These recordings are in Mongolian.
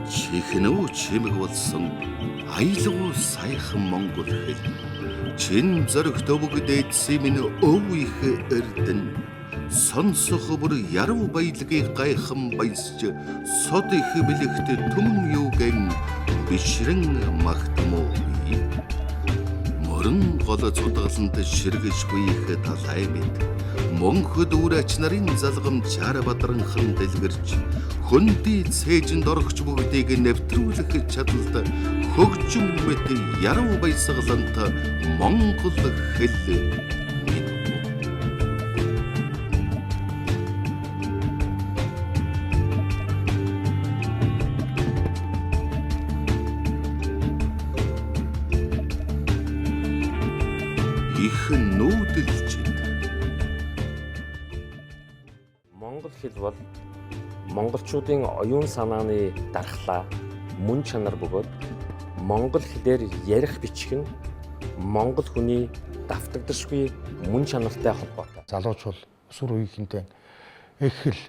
чихнүү чимэг болсон аялагуу саяхан монгол хэл. Чин зориг төвөгдөөдсөн минь өв их эрдэн. Сонсох бүр яруу баялагыг гайхан баясч сод их бэлэгт түмэн юугэн бишрэн магтмуу. Морин гол цудагаланд ширгэж буйх талай мэд. Монход үрэч нарын залгам чара бадранхан дэлгэрч хөндөй цээжинд орохч бүгдийг нэвтрүүлэх чадалд хөгжим мэт яруу баясгалант монгол хэл. Их нүүдэлчид. Монгол хэл бол монголчуудын оюун санааны дархлаа, мөн чанар бөгөөд монгол хэлээр ярих бичих нь монгол хүний давтагдшгүй мөн чанартай холбоотой. Залууч бол өсвөр үеийнхэнтэй их хэл,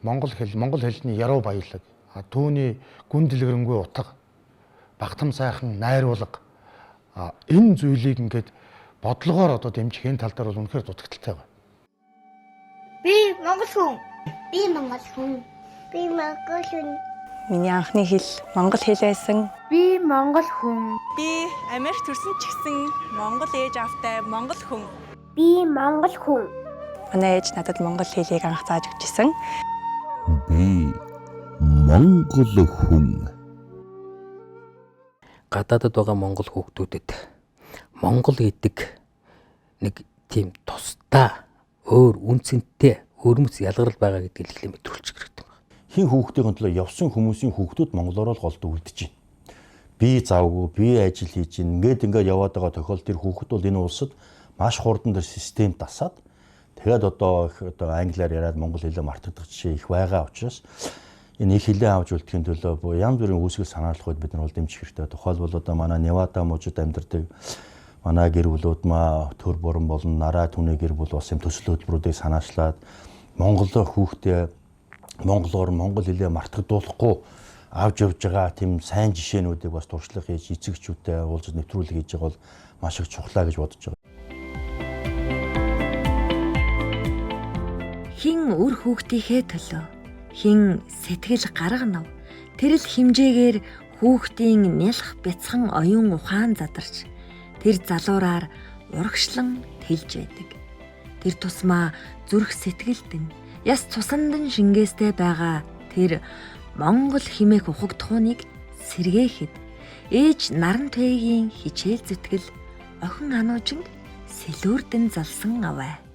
монгол хэлний яруу баялаг, түүний гүн дэлгэрэнгүй утга, багтам сайхан найруулга, энэ зүйлийг ингээд бодлогоор одоо дэмжих энэ тал дээр бол үнэхээр дутагдaltaй байна. Би монгол хүн. Би монгол хүн. Би монгол хүн. Миний анхны хэл монгол хэл байсан. Би монгол хүн. Би Америк төрсөн ч гэсэн монгол ээж автай монгол хүн. Би монгол хүн. Манай ээж надад монгол хэлийг анх зааж өгчээсэн. Би монгол хүн. Гадаадд байгаа монгол хүүхдүүдэд монгол гэдэг нэг тийм тусдаа өөр үнцэнтэй өрмөц ялгарл байгаа гэдгийг хэлээ мэдрүүлчих хэрэгтэй байна. Хин хүүхдийн төлөө явсан хүмүүсийн хүүхдүүд монголоор л голд үлдэж байна. Би завгүй, би ажил хийж байна. Ингээд яваад байгаа тохиолдолд тэр хүүхэд бол энэ улсад маш хурдан тэр систем дасаад тэгээд одоо англиар яриад монгол хэлээ мартагдах жишээ их байгаа учраас энэ их хэлээ авч үлдэхийн төлөө янз бүрийн үүсгэл санааллахуйд бид нар бол дэмжих хэрэгтэй. Тухайлбал одоо манай Невада мужид амьдардаг манай гэр бүлүүд төр буран болон нараа түүний гэр бүл бас юм төсөл хөтөлбөрүүдийг санаачлаад монгол хүүхдээ монголоор монгол хэлээ мартагдуулахгүй авч явж байгаа тийм сайн жишээнүүдийг бас туршлага хийж эцэгчүүдтэй уулзаж нэвтрүүлэг хийж байгаа бол маш их чухлаа гэж бодож байгаа. Хин үр хүүхдийнхээ төлөө хин сэтгэл гаргана. Тэр л хэмжээгээр хүүхдийн нялх бяцхан оюун ухаан задарч тэр залуураар урагшлан тэлж байдаг. Тэр тусмаа зүрх сэтгэлдэн яс цусандан шингээстэй байгаа тэр монгол химээх ухагдхууныг сэргээхэд ээж наран твэгийн хичээл зүтгэл охин ануужинг сэлүүрдэн залсан аваа.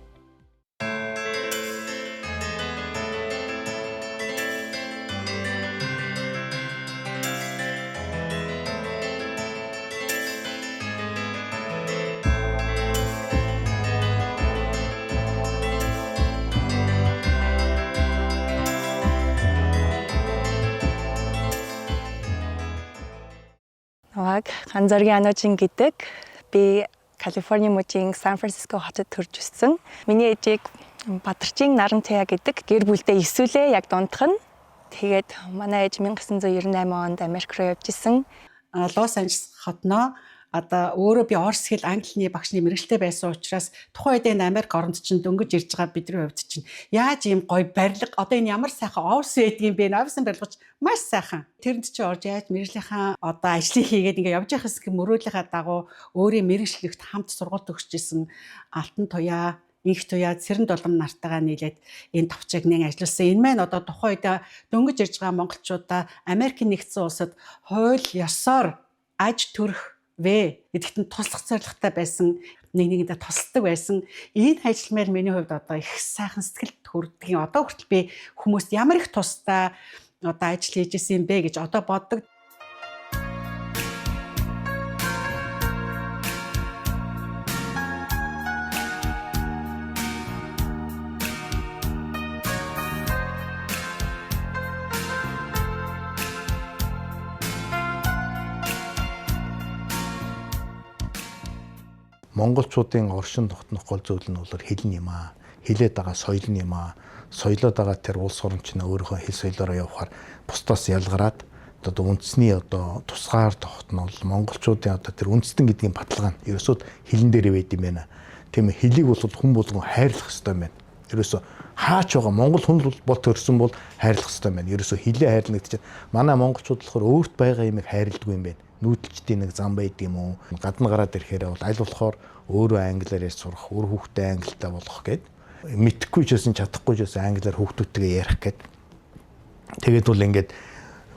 Ганцоргийн ануужин гэдэг би Калифорни мужийн Сан Франциско хотод төрж өссөн. Миний ээжийг Бадарчин Наран Цая гэдэг гэр бүлдээ эсвэлээ яг дундах нь. Тэгээд манай ээж 1998 онд Америк руу явж исэн. Лос Анжелес хотноо одоо өөрөө би орос хэл англиний багшны мэргэжлтэй байсан учраас тухайн үед энэ Америк оронд чинь дөнгөж ирж байгаа бидний хувьд чинь яаж ийм гоё барилга одоо энэ ямар сайхан офис байдгийг бэ? Офисын барилгач маш сайхан. Тэрэнд чи орж яаж мэргэжлийнхаа одоо ажлыг хийгээд ингээ явж явах хэсэг мөрөөдлийнхаа дагуу өөрийн мэргэжлэгт хамт сургалт өгчжсэн Алтан Туяа, Инх Туяа, Цэрэн Долгон нартайгаа нийлээд энэ товчийг нэг ажилласан. Энэ маань одоо тухайн үед дөнгөж ирж байгаа монголчуудаа Америкийн нэгдсэн улсад хууль ёсоор аж төрөх гэдэгт нь туслах зорилготой байсан, нэгэндээ тусалдаг байсан. Энэ ажил маань миний хувьд одоо их сайхан сэтгэлд хүрдгийн. Одоо хүртэл би хүмүүст ямар их тусдаа одоо ажил хийж исэн юм бэ гэж одоо боддог. Монголчуудын оршин тогтнох гол зүйл нь бол хэл нь юм аа. Хэлээд байгаа соёл нь юм аа. Соёлоод байгаа тэр улс орчин өөрийнхөө хэл соёлоороо явахаар бусдаас ялгараад одоо үндэсний одоо тусгаар тогт нь бол монголчуудын одоо тэр үндэстэн гэдгийн баталгаа нь ерөөсөө хилэн дээр байд юм байна. Тийм ээ, хилийг бол хүн болгон хайрлах хэрэгтэй юм байна. Ерөөсөө хаач байгаа монгол хүн бол төрсөн бол хайрлах хэрэгтэй юм байна. Ерөөсөө хилээ хайрлна гэдэг чинь манай монголчууд болохоор өөрт байгаа юмыг хайрладаг юм байна. Нүүдэлчдийн нэг зам байд юм уу? Гадна гараад ирэхээр бол аль болохоор өөрөө англиар ярьж сурах, өөр хүүхдээ англитай болох гээд мэдхгүй ч гэсэн чадахгүй ч гэсэн англиар хүүхдүүдтэйгээ ярих гээд тэгээд бол ингээд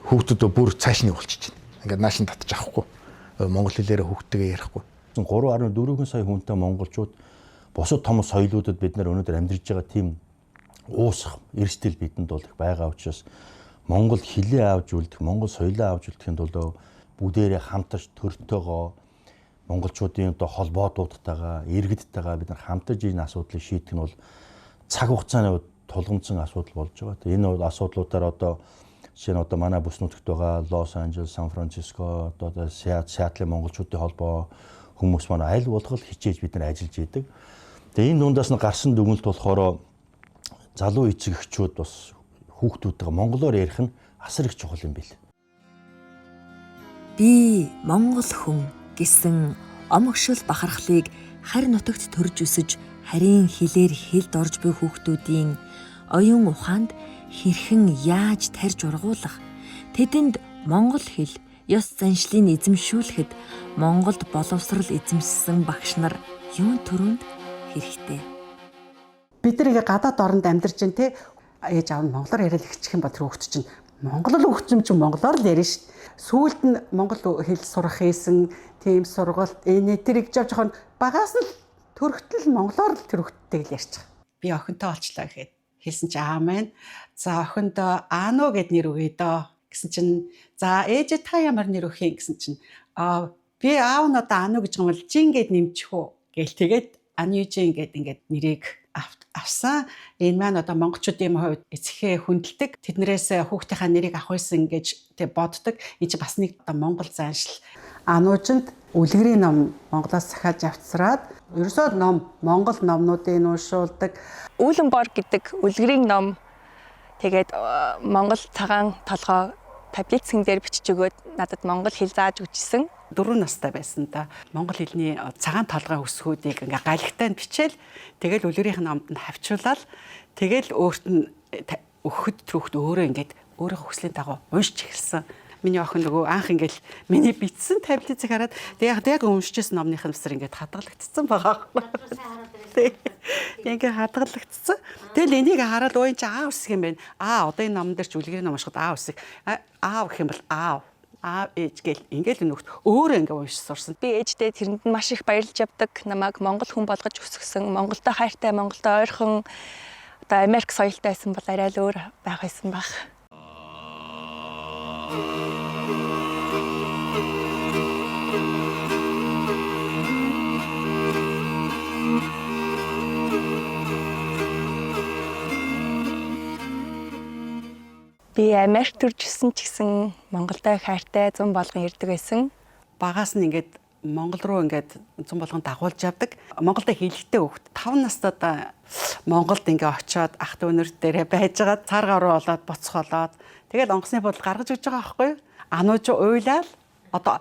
хүүхдүүдөө бүр цааш нь болчихж байна. Ингээд нааш нь татчих авахгүй. Монгол хэлээрээ хүүхдтэйгээ ярихгүй. 3.4 сая хүнтэй монголчууд бусад том соёлуудад бид нар өнөөдөр амьдарч байгаа тийм уусах эрсдэл бидэнд бол их байгаа учраас монгол хэлээ авч үлдэх, монгол соёлоо авч үлдэхийн тулд бүгдээрээ хамтарч төртөөгөө монголчуудын одоо холбоодуудтайгаа, иргэдтэйгээ бид нар хамтарч энэ асуудлыг шийдэх нь бол цаг хугацааны хувьд тулгамдсан асуудал болж байгаа. Энэ асуудлуудаар одоо жишээ нь одоо манай бүс нутагт байгаа Лос Анжелес, Сан Франциско, одоо Сиэтлын монголчуудын холбоо хүмүүс маань аль болох хичээж бид нар ажиллаж идэг. Тэгээ энэ дундаас нь гарсан дүгнэлт болохоор залуу эцэг эхчүүд бас хүүхдүүдтэйгээ монголоор ярих нь асар их чухал юм бэл. Би монгол хүн гэсэн омогшил бахархлыг харь нутагт төрж өсөж харийн хэлээр хэлд орж буй хүүхдүүдийн оюун ухаанд хэрхэн яаж тарж ургуулах, тэдэнд монгол хэл ёс заншлыг эзэмшүүлэхэд Монголд боловсрал эзэмшсэн багш нар юун төрөнд хэрэгтэй. Бид нэг гадаад оронд амьдарч ин те ээж аав нь монголоор яриад ихчих юм бол тэр хүүхд чинь монголоор хөгжим чинь монголоор л ярина шүү. Сүүлд нь монгол хэл сурах хийсэн тийм сургалт энэ тэрийг жав жоохон багаас нь төрөлтөл монголоор л тэр хүүхдтэй л ярьчих. Би охинтой олчлаа гэхэд хэлсэн чи аамен. За охиндоо аано гэд нэр өгье доо гэсэн чинь за ээж та ямар нэр өгөх юм гэсэн чинь би аав нь одоо аано гэж юм бол жин гэд нэмчих үү гээл тэгээд анижин гэд ингээд нэрийг авсан. Энэ маань одоо монголчуудын хувьд эцэхээ хүндэлдэг. Тэднэрээс хүүхдийнхаа нэрийг авах байсан гэж тэг боддог. Энэ чи бас нэг одоо монгол заншил. Ануужинд үлгэрийн ном монголоос захиалж авцраад ерөөсөө ном монгол номнуудыг уншуулдаг. Үүлэн бор гэдэг үлгэрийн ном тэгээд монгол цагаан толгой таблицын дээр бичиж өгөөд надад монгол хэл зааж өгчсэн. 4 настай байсан да. Монгол хэлний цагаан толгой өсгүүдийг ингээ галагтай нь бичээл тэгэл үлгэрийн номд нь хавчуулаад тэгэл өөрт нь өгөхөд түүхт өөрөө ингээд өөрийнхөө хүслийн дагуу уншиж эхэлсэн. Миний охин нөгөө анх ингээл миний бичсэн таблицыг хараад яг уншижсэн номныхын өсөр ингээд хадгалагдсан байгаа. Ингээ хадгалагдсан. Тэгэл энийг хараад ууин чи аав үсэх юм байна. Одоо энэ номон дээр ч үлгэрийн ном уншихад аав үсэх. Аав гэх юм бол аав ээж гэл ингээл нөхд өөрөө ингээ уншиж сурсан. Би ээждээ тэрэнд нь маш их баярлж явдаг. Намайг монгол хүн болгож өсгсөн. Монголтой хайртай, Монголтой ойрхон одоо Америк соёлтой байсан бол арай л өөр байх байсан баг. Би Америк төржсэн ч гэсэн Монголтой хайртай зам болгон ирдэг байсан. Багаас нь ингээд Монгол руу ингээд зам болгон дагуулж явдаг. Монголд хэлэхтэй хөвгт 5 настайдаа Монголд ингээ очиод ах дүүнэр дээрээ байжгаад цар гаруу болоод боцхолоод тэгээд онгоцны бодол гаргаж өгч байгаа байхгүй юу? Анууж уйлаад одоо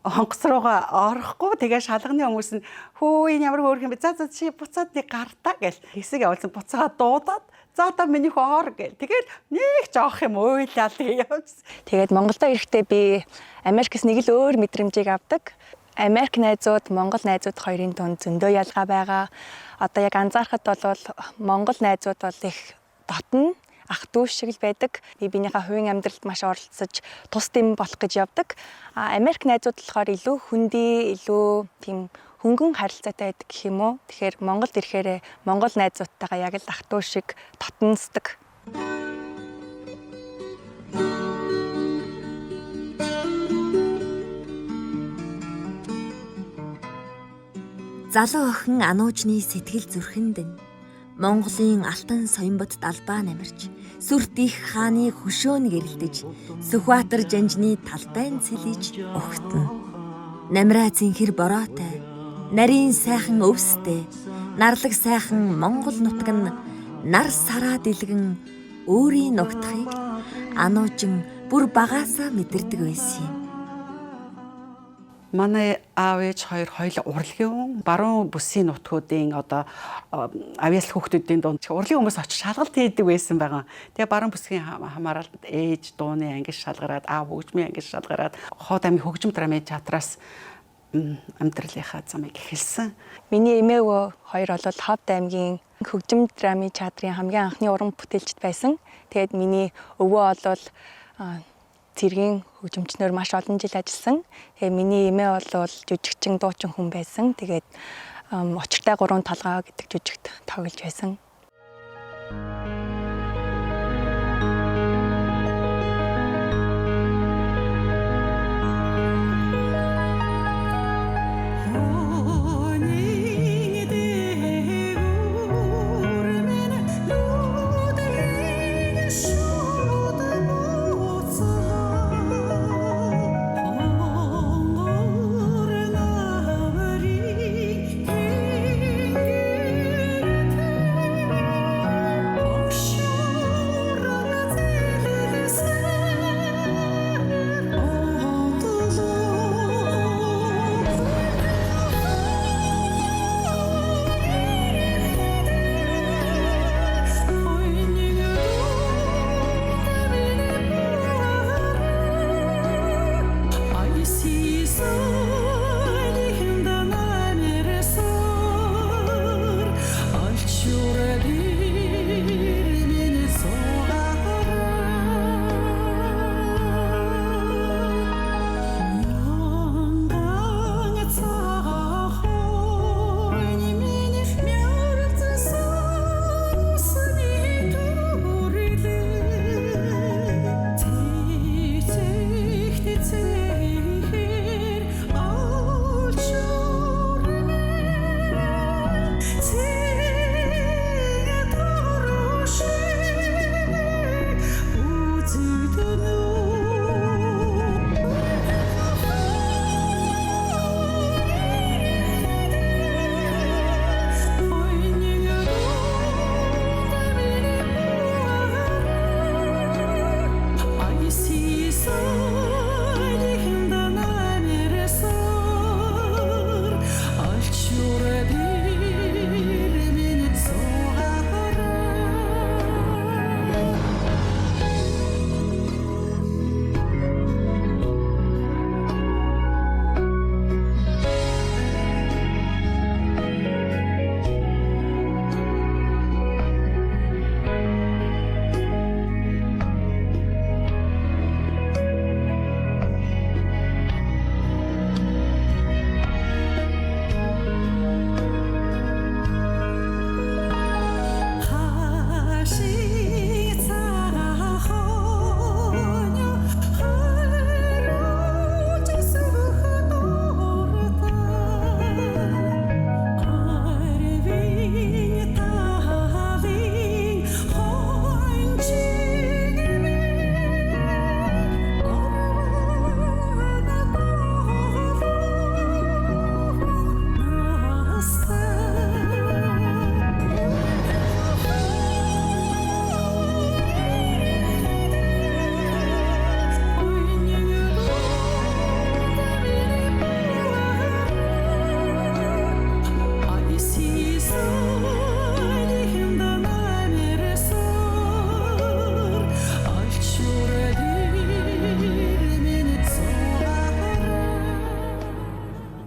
онгоц руугаа орохгүй тэгээд шалганы хүмүүс нь хөө энэ ямар хөөрх юм бэ? За чи буцаад нэг гартаа гэл хэсэг явуулсан буцаага дуудаад за одоо миний хоор гэл. Тэгээд нэг жоох юм уйлаад явсан. Тэгээд Монголдо ирэхдээ би Америкээс нэг л өөр мэдрэмжийг авдаг. Америк найзууд, Монгол найзууд хоёрын дунд зөндөө ялгаа байгаа. Одоо яг анзаарахад бол Монгол найзууд бол их дотно ах дүү шиг л байдаг. Би биенийхээ хувийн амьдралд маш оролцож тус дэм болох гэж явдаг. Америк найзууд болохоор илүү хүндий, илүү тийм хөнгөн харилцаатай байдаг гэх юм уу. Тэгэхээр Монголд ирэхээр Монгол найзуудтайгаа яг л ах дүү шиг дотносдог. Залуу охин Ануужны сэтгэл зүрхэнд нь Монголын алтан соёмбот далбаа намирч, сүрт их хааны хөшөөнд гэрэлтэж, Сүхбаатар жанжны талбайн цэлиж өгтөн. Намраа зинхэр бороотой, нарийн сайхан өвстэй, нарлаг сайхан Монгол нутаг нь нар сараа дэлгэн өөрийн ногдохыг Ануужин бүр багаасаа мэдэрдэг байсан юм. Манай аав ээж хоёр хоёул урлагийн баруун бүсийн нутгуудын одоо авьяас хүүхдүүдийн дунд урлагийн хүмүүс очиж шалгалт хийдэг байсан байгаа. Тэгээ баруун бүсгийн хамаарал ээж дууны ангис шалгараад аав хөгжмийн ангис шалгараад хоод амын хөгжим драмын театраас амьдралынхаа замыг эхэлсэн. Миний эмээгөө хоёр бол Ховд аймгийн хөгжим драмын театрын хамгийн анхны уран бүтээлчд байсан. Тэгээд миний өвөө бол цэргийн хөгжимчнөр маш олон жил ажилласан. Тэгээ миний эмээ бол жүжигчин, дуучин хүн байсан. Тэгээд Очиртай 3 толгой гэдэг жүжигт тоглож байсан.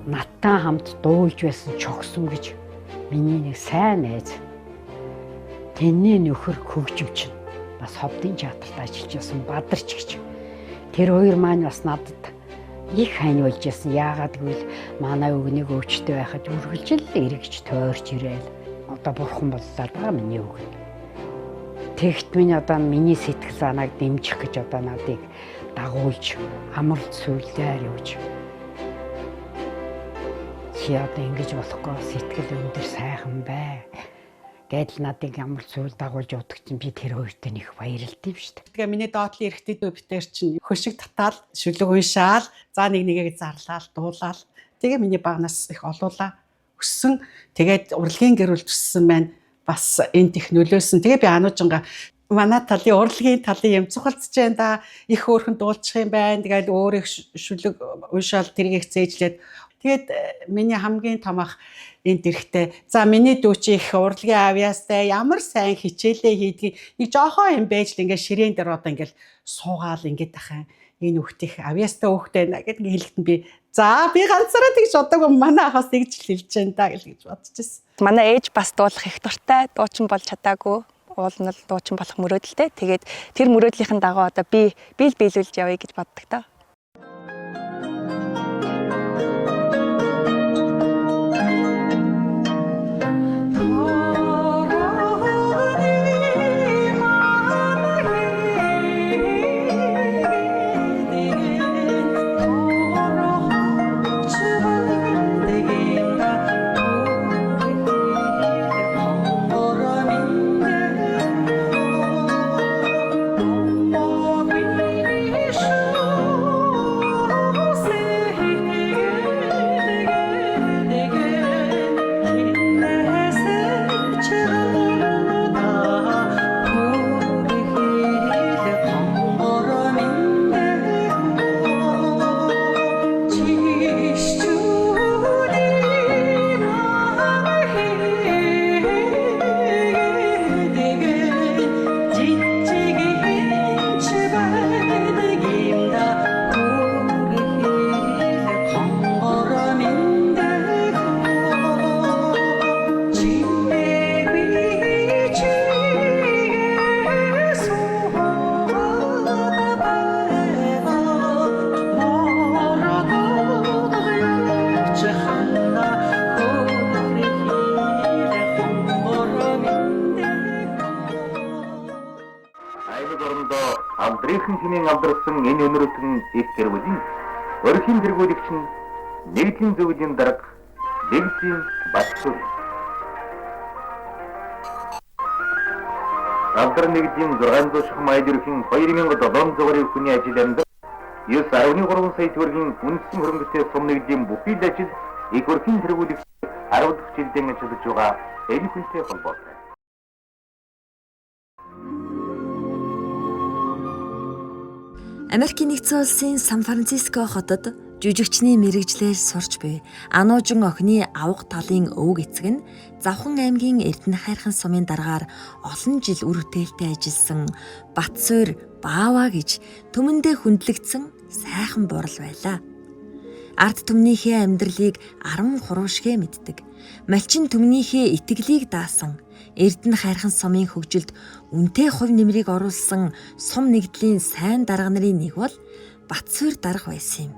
Надтай хамт дуулж байсан чогсон гэж миний нэг сайн найз. Тэнний нөхөр хөгжимч бас Ховдын театрт ажиллаж байсан Бадарч гэж. Тэр хоёр маань бас надад их хань болж байсан. Яагаад гэвэл манай өвгнийг өвчтэй байхад үргэлжил эргэж тойрч ирээл. Одоо бурхан боллоо байгаа миний өвг. Тэгт минь одоо миний сэтгэл санааг дэмжих гэж одоо надыг дагуулж амралт сүйлээр явж. Чи одоо ингэж болохгүй сэтгэл өндөр сайхан бай. Гэдэл надыг ямар зүйл дагуулж явдаг чинь би тэр хоёртой нэг баярлалтай юм шүү дээ. Тэгээ миний доотлын эрэгтэй дүү битэр чинь хөшиг татаал, шүлэг уншаал, за нэг нэгийг зарлаал, дуулаал. Тэгээ миний багнаас их олуулаа өссөн. Тэгээд урлагийн гэрүүл төссөн байна. Бас энэ тех нөлөөсөн. Тэгээ би ануужингаа манай талын урлагийн талын юм цухалцж байна да. Их өөрхөн дуулчих юм байна. Тэгээд өөр их шүлэг уушаал тэргийг цээжлээд тэгээд миний хамгийн том ах энд ирэхтэй. За миний дүү чи их урлагийн авьяастай ямар сайн хичээлээ хийдгийг нэг жоохон юм байж л ингээд ширээн дээр одоо ингээд суугаал ингээд ахаа энэ хүүхдийн авьяастай хүүхдтэй байна гэдэг хэлэхэд би за би ганцаараа тэгж одоогүй манай ахаас тэгж хэлж байна да гэж бодож байсан. Манай ээж бас дуулах их дуртай, дуучин болж чадаагүй. Уул нь л дуучин болох мөрөөдөлтэй. Тэгээд тэр мөрөөдлийнхэн дагуу одоо би биелүүлж явъя гэж боддог та. Амдрын хинийн алдарсан энэ өнөртөн их тэргүүлийн өрхийн тэргүүлэгч нь нэгдлийн зөвлөлийн дарга Бэлгийн Батцур. Алдар нэгдлийн 600 шах майд өрхийн 2700 хүний ажил амьд 9.3 сая төгрөгийн үндсэн хөрөнгөтэй сум нэгдлийн бүхий л ажил их өрхийн тэргүүлэгч 10 дахь жилдээ ажиллаж байгаа энэ хүнтэй холбоотой. Америкийн нэгдсэн улсын Сан Франциско хотод жүжигчний мэрэгжлээр сурч буй Ануужин охины авга талын өвөг эцэг нь Завхан аймгийн Эрдэнэ хайрхан сумын дараагаар олон жил үр бүтээлтэй ажилласан Батцур Баава гэж түмэндээ хүндлэгдсэн сайхан бурал байлаа. Ард түмнийхээ амьдралыг 10 хуруушгэ мэддэг. Малчин түмнийхээ итгэлийг даасан Эрдэнэ хайрхан сумын хөгжилд үнэтэй хувь нэмрийг оруулсан сум нэгдлийн сайн дарга нарын нэг бол Батцур дарга байсан юм.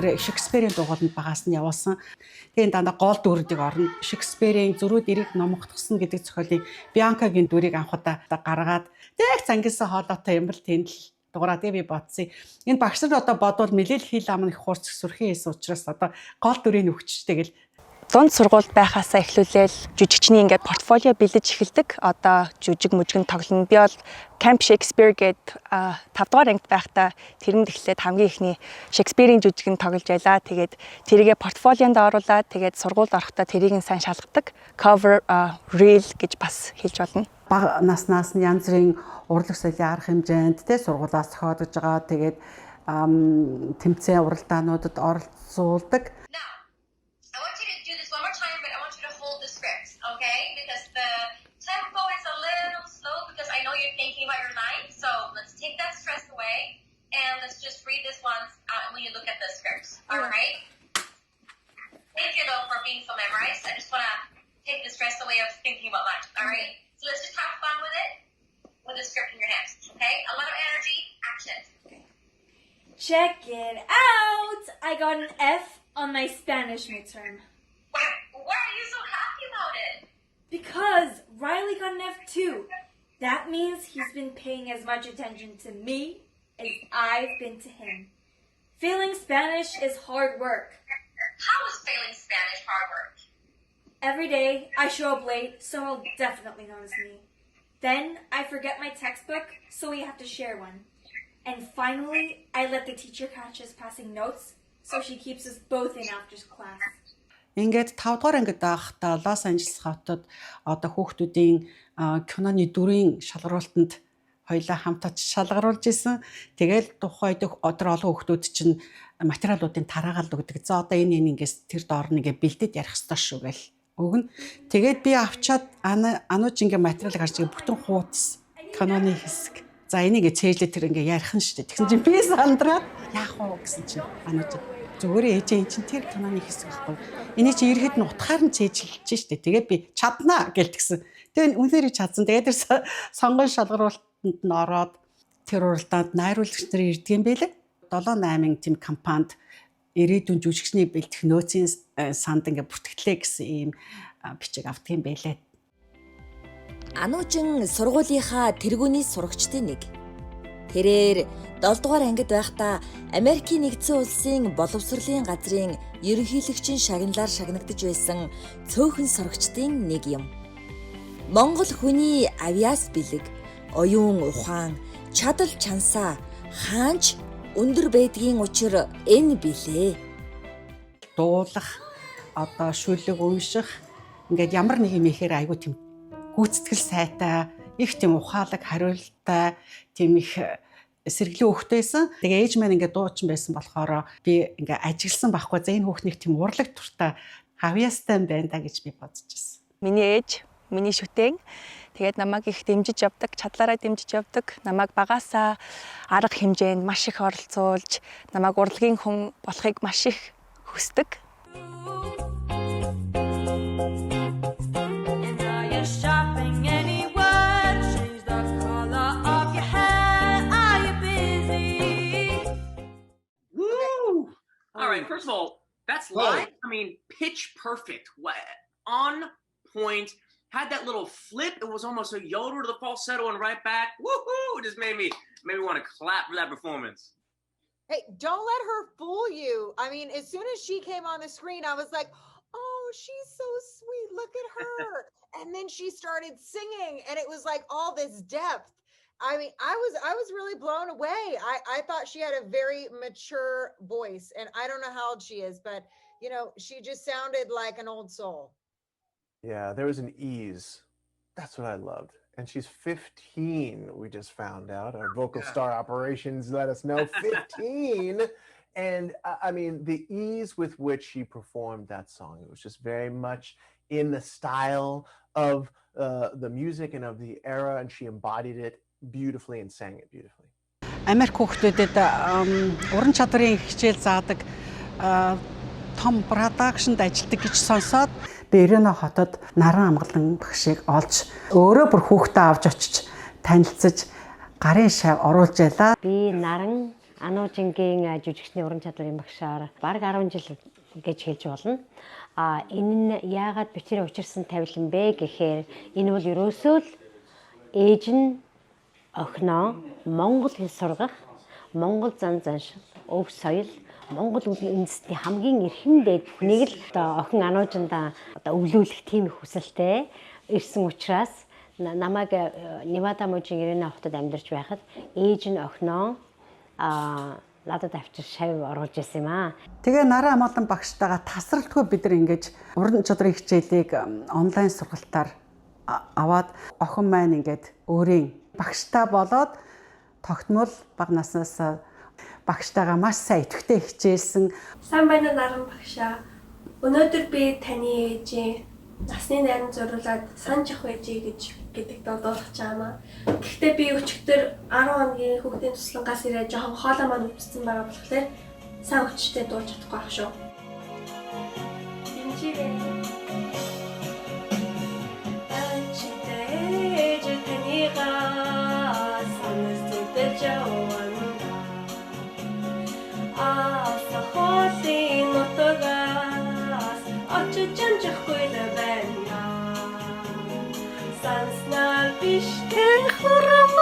Тэр Шекспирийн дугууланд багаас нь явуулсан. Тэгээд дандаа гол дүрүүдийг орно. Шекспирийн Зөрүүд эрийг номогдсон гэдэг зохиолын Бианкагийн дүрийг анх удаа гаргаад тэг цангилсан хоолойтой юм бол тэнд л дуурай би бодсон. Энэ багш нар одоо бодвол мэлэл хил ам их хурц сүрхэн хийсэн учраас одоо гол дүрийг өгчтэй гэл дунд сургуульд байхаасаа эхлүүлээл жүжигчний ингээд портфолио бэлдэж эхэлдэг. Одоо жүжиг мүжигэн тоглоно. Би бол Camp Shakespeare гээд 5 дугаар ангид байхдаа тэрэнд эхлээд хамгийн ихний Шекспирийн жүжигэн тоглож байлаа. Тэгээд тэрийгэ портфолионд оруулаад тэгээд сургуульд орохдоо тэрийг нь сайн шалгадаг. Cover reel гэж бас хэлж болно. Бага наснаас нь янз бүрийн урлаг соёлын арга хэмжээнд тэ сургуулиас зохиодож байгаа. Тэгээд тэмцээн уралдаануудад оролцуулдаг. Okay, because the tempo is a little slow because I know you're thinking about your line. So let's take that stress away and let's just read this once when you look at the scripts. All right. Thank you though for being so memorized. I just want to take the stress away of thinking about lines. All right. So let's just have fun with it with the script in your hands. Okay. A lot of energy. Action. Check it out! I got an F on my Spanish midterm. Why are you so happy about it? Because Riley got an F too. That means he's been paying as much attention to me as I've been to him. Failing Spanish is hard work. How is failing Spanish hard work? Every day I show up late, so he'll definitely notice me. Then I forget my textbook, so we have to share one. And finally, I let the teacher catch us passing notes, so she keeps us both in after class. Ингээд 5 дугаар ангид байхдаа Лос Анжелес хотод одоо хүүхдүүдийн киноны дүрийн шалгаруултанд хоёулаа хамтад шалгаруулж исэн. Тэгэл тухайд өдөр олон хүүхдүүд чинь материалуудын тараагаал өгдөг. За одоо энэ ингээс тэр доор нэгэ бэлдээд ярих ёстой шүү гэл өгнө. Тэгээд би авчаад анууч ингээ материал гарч бүтэн хуудас киноны хэсэг. За энийг цээжлээ тэр ингээ ярих нь шүү дээ. Тэгсэн чинь би сандраад яах вэ гэсэн чинь анууч зүгээр ээжээ эн чинь тэр киноны хэсэг байхгүй. Энийг чи ирэхэд нь утгаар нь цээжилж штэ. Тэгээд би чаднаа гэлтгсэн. Тэгээд үнээр чадсан. Тэгээд тэр сонгон шалгаруултанд нь ороод тэр уралдаанд найруулагч нар ирдэг юм байлээ. 7-8 тийм компанид ирээдүйн жүжигчний бэлтгэх нөөцийн санд ингээ бүртгэлээ гэсэн ийм бичиг авдаг юм байлээ. Ануучин сургуулийнхаа тэргүүний сурагчдын нэг. Тэрээр 7 дугаар ангид байхдаа Америкийн нэгдсэн улсын боловсролын газрын ерөнхийлөгчийн шагналаар шагнагдж байсан цөөхөн сурагчдын нэг юм. Монгол хүний авиас бэлэг, оюун ухаан, чадал чансаа хаанч өндөр байдгийн учир энэ билээ. Дуулах, одоо шүлэг унших, ингээд ямар нэг юм ихээр айгүй тийм гүйцэтгэл сайтай, их тийм ухаалаг хариулттай, тийм их сэргэлэн хөхтэйсэн. Тэгээ ээж маань ингээд дуучин байсан болохоор би ингээд ажигласан байхгүй. За энэ хүүхнийг тийм урлаг туртай хавьяастай байна да гэж би бодож байсан. Миний ээж, миний шүтэн тэгээд намайг их дэмжиж явдаг, чадлаараа дэмжиж явдаг. Намайг багаасаа арга хэмжээнд маш их оролцуулж, намайг урлагийн хүн болохыг маш их хүсдэг. All right, first of all, that's live. I mean, pitch perfect. On point. Had that little flip. It was almost a yodel to the falsetto and right back. Woohoo! It just made me want to clap for that performance. Hey, don't let her fool you. I mean, as soon as she came on the screen, I was like, oh, she's so sweet. Look at her. And then she started singing and it was like all this depth. I mean, I was really blown away. I thought she had a very mature voice, and I don't know how old she is, but you know, she just sounded like an old soul. Yeah, there was an ease. That's what I loved. And she's 15, we just found out. Our Vocal Star Operations let us know, 15. And I mean, the ease with which she performed that song, it was just very much in the style of the music and of the era, and she embodied it beautifully and sang it beautifully. Америк хүүхдүүдэд уран чадварын хичээл заадаг том продакшнд ажилладаг гэж сонсоод Бэрэнэ хотод наран амгалан багшийг олж өөрөө бүр хүүхдээ авч очиж танилцаж гарын шав оруулж ялаа. Би наран Ануужингийн жүжигчний уран чадварын багшаар бараг 10 жил гэж хэлж болно. Энэ нь яагаад бичрээ учирсан тавилан бэ гэхээр энэ бол ерөөсөө л ээж нь охиноо Монгол хэл сургах, Монгол зан заншил, өв соёл, Монгол үндэстний хамгийн эрхэм дээд бүхнийг л одоо охин Ануужиндаа одоо өвлүүлэх тийм их хүсэлтэй ирсэн учраас намайг Невада мужийн Ирена хотод амьдарч байхад ээж нь охиноо надад авчир шавь оруулж ирсэн юм аа. Тэгээ нарийн амгалан багштайгаа тасралтгүй бид нар ингэж уран чадрын хичээлийг онлайн сургалтаар аваад охин маань ингээд өөрийн багштай болоод тогтмол бага наснаас багштайгаа маш сайн идэвхтэй хичээсэн. Сайн байна уу наран багшаа. Өнөөдөр би таны ээжийн насны найран зориулаад санаж ах байжээ гэдэгт дуудуулах чамаа. Гэхдээ би өчигдөр 10 хоногийн хүүхдийн туслангаас ирээд жоохон хоолой маань өвчсөн байгаа болохоор сайн өчтөд дуулж чадахгүй ах шүү. Дэмжээрэй. Ачтэж таньга санаас зүтгэж яваа. Хоолын нутгаас очиж амжихгүй л байна. Санснаар биш тэр хурам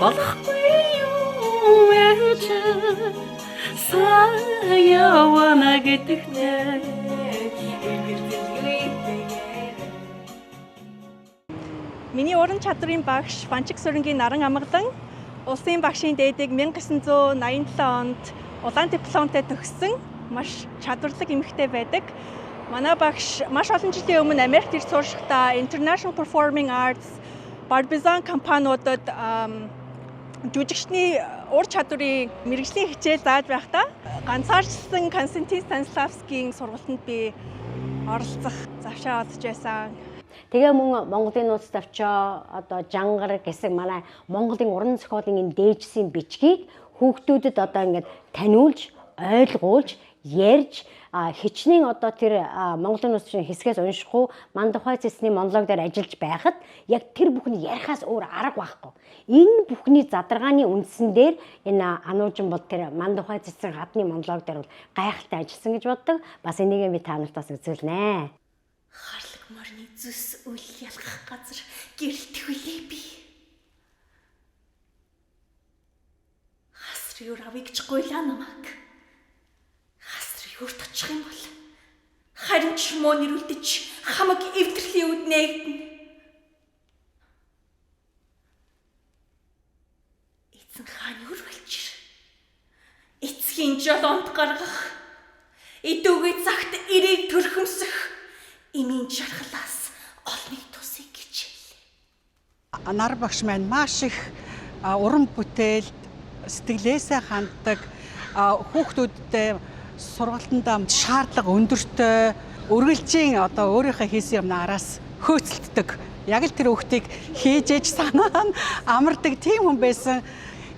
болохгүй юу ээж саяwana гэдэгнээ Миний уран чадрын багш Фанчиг Сүрэнгийн наран амгалан улсын багшийн дээдийг 1987 онд улаан дипломтой төгссөн маш чадварлаг эмэгтэй байдаг. Манай багш маш олон жилийн өмнө Америкт ирж сурчлагта International Performing Arts Barbizon компаниудад жүжигчний ур чадварын мэргэжлийн хичээл зааж байхдаа ганцаарчсан Константин Станиславскийн сургалтанд би оролцох завшаа олж байсан. Тэгээ мөн Монголын нууц давчаа одоо жангар гэсэн манай Монголын уран зохиолын энэ дээжсийн бичгийг хүүхдүүдэд одоо ингээд таниулж, ойлгуулж, ярьж хичнээн одоо тэр Монголын нууцын хэсгээс уншихгүй Мандухай цэсний монолог дээр ажиллаж байхад яг тэр бүхний ярихаас өөр арга байхгүй. Энэ бүхний задаргааны үндсэн дээр энэ Ануужин бол тэр Мандухай цэсний гадны монолог дээр бол гайхалтай ажилласан гэж боддог. Бас энийг би та нартаас үзүүлнэ. Харлаг морны зүс үл ялгах газар гэрэлтгүүлээ би. Хасрын юр авъя гэж гуйлаа намайг. Хасрын юрт очих юм бол харин ч муу нэрүүлдэж хамаг эвдэрлийн үд нээгдэнэ. Эцэн хаан юр болчих. Эцгийн жолоонд гаргах. Идүүгээ цагт ирээд төрхөмсөх. Имийн жаргалаас олныг тусыг гэж хэллээ. Нар багш маань маш их уран бүтээл сэтгэлээсээ ханддаг хүүхдүүдтэй сургалтанд шаардлага өндөртэй үргэлжийн одоо өөрийнхөө хийсэн юмнаа араас хөөцөлддөг. Яг л тэр хүүхдийг хийж ээж санаа нь амардаг тийм хүн байсан.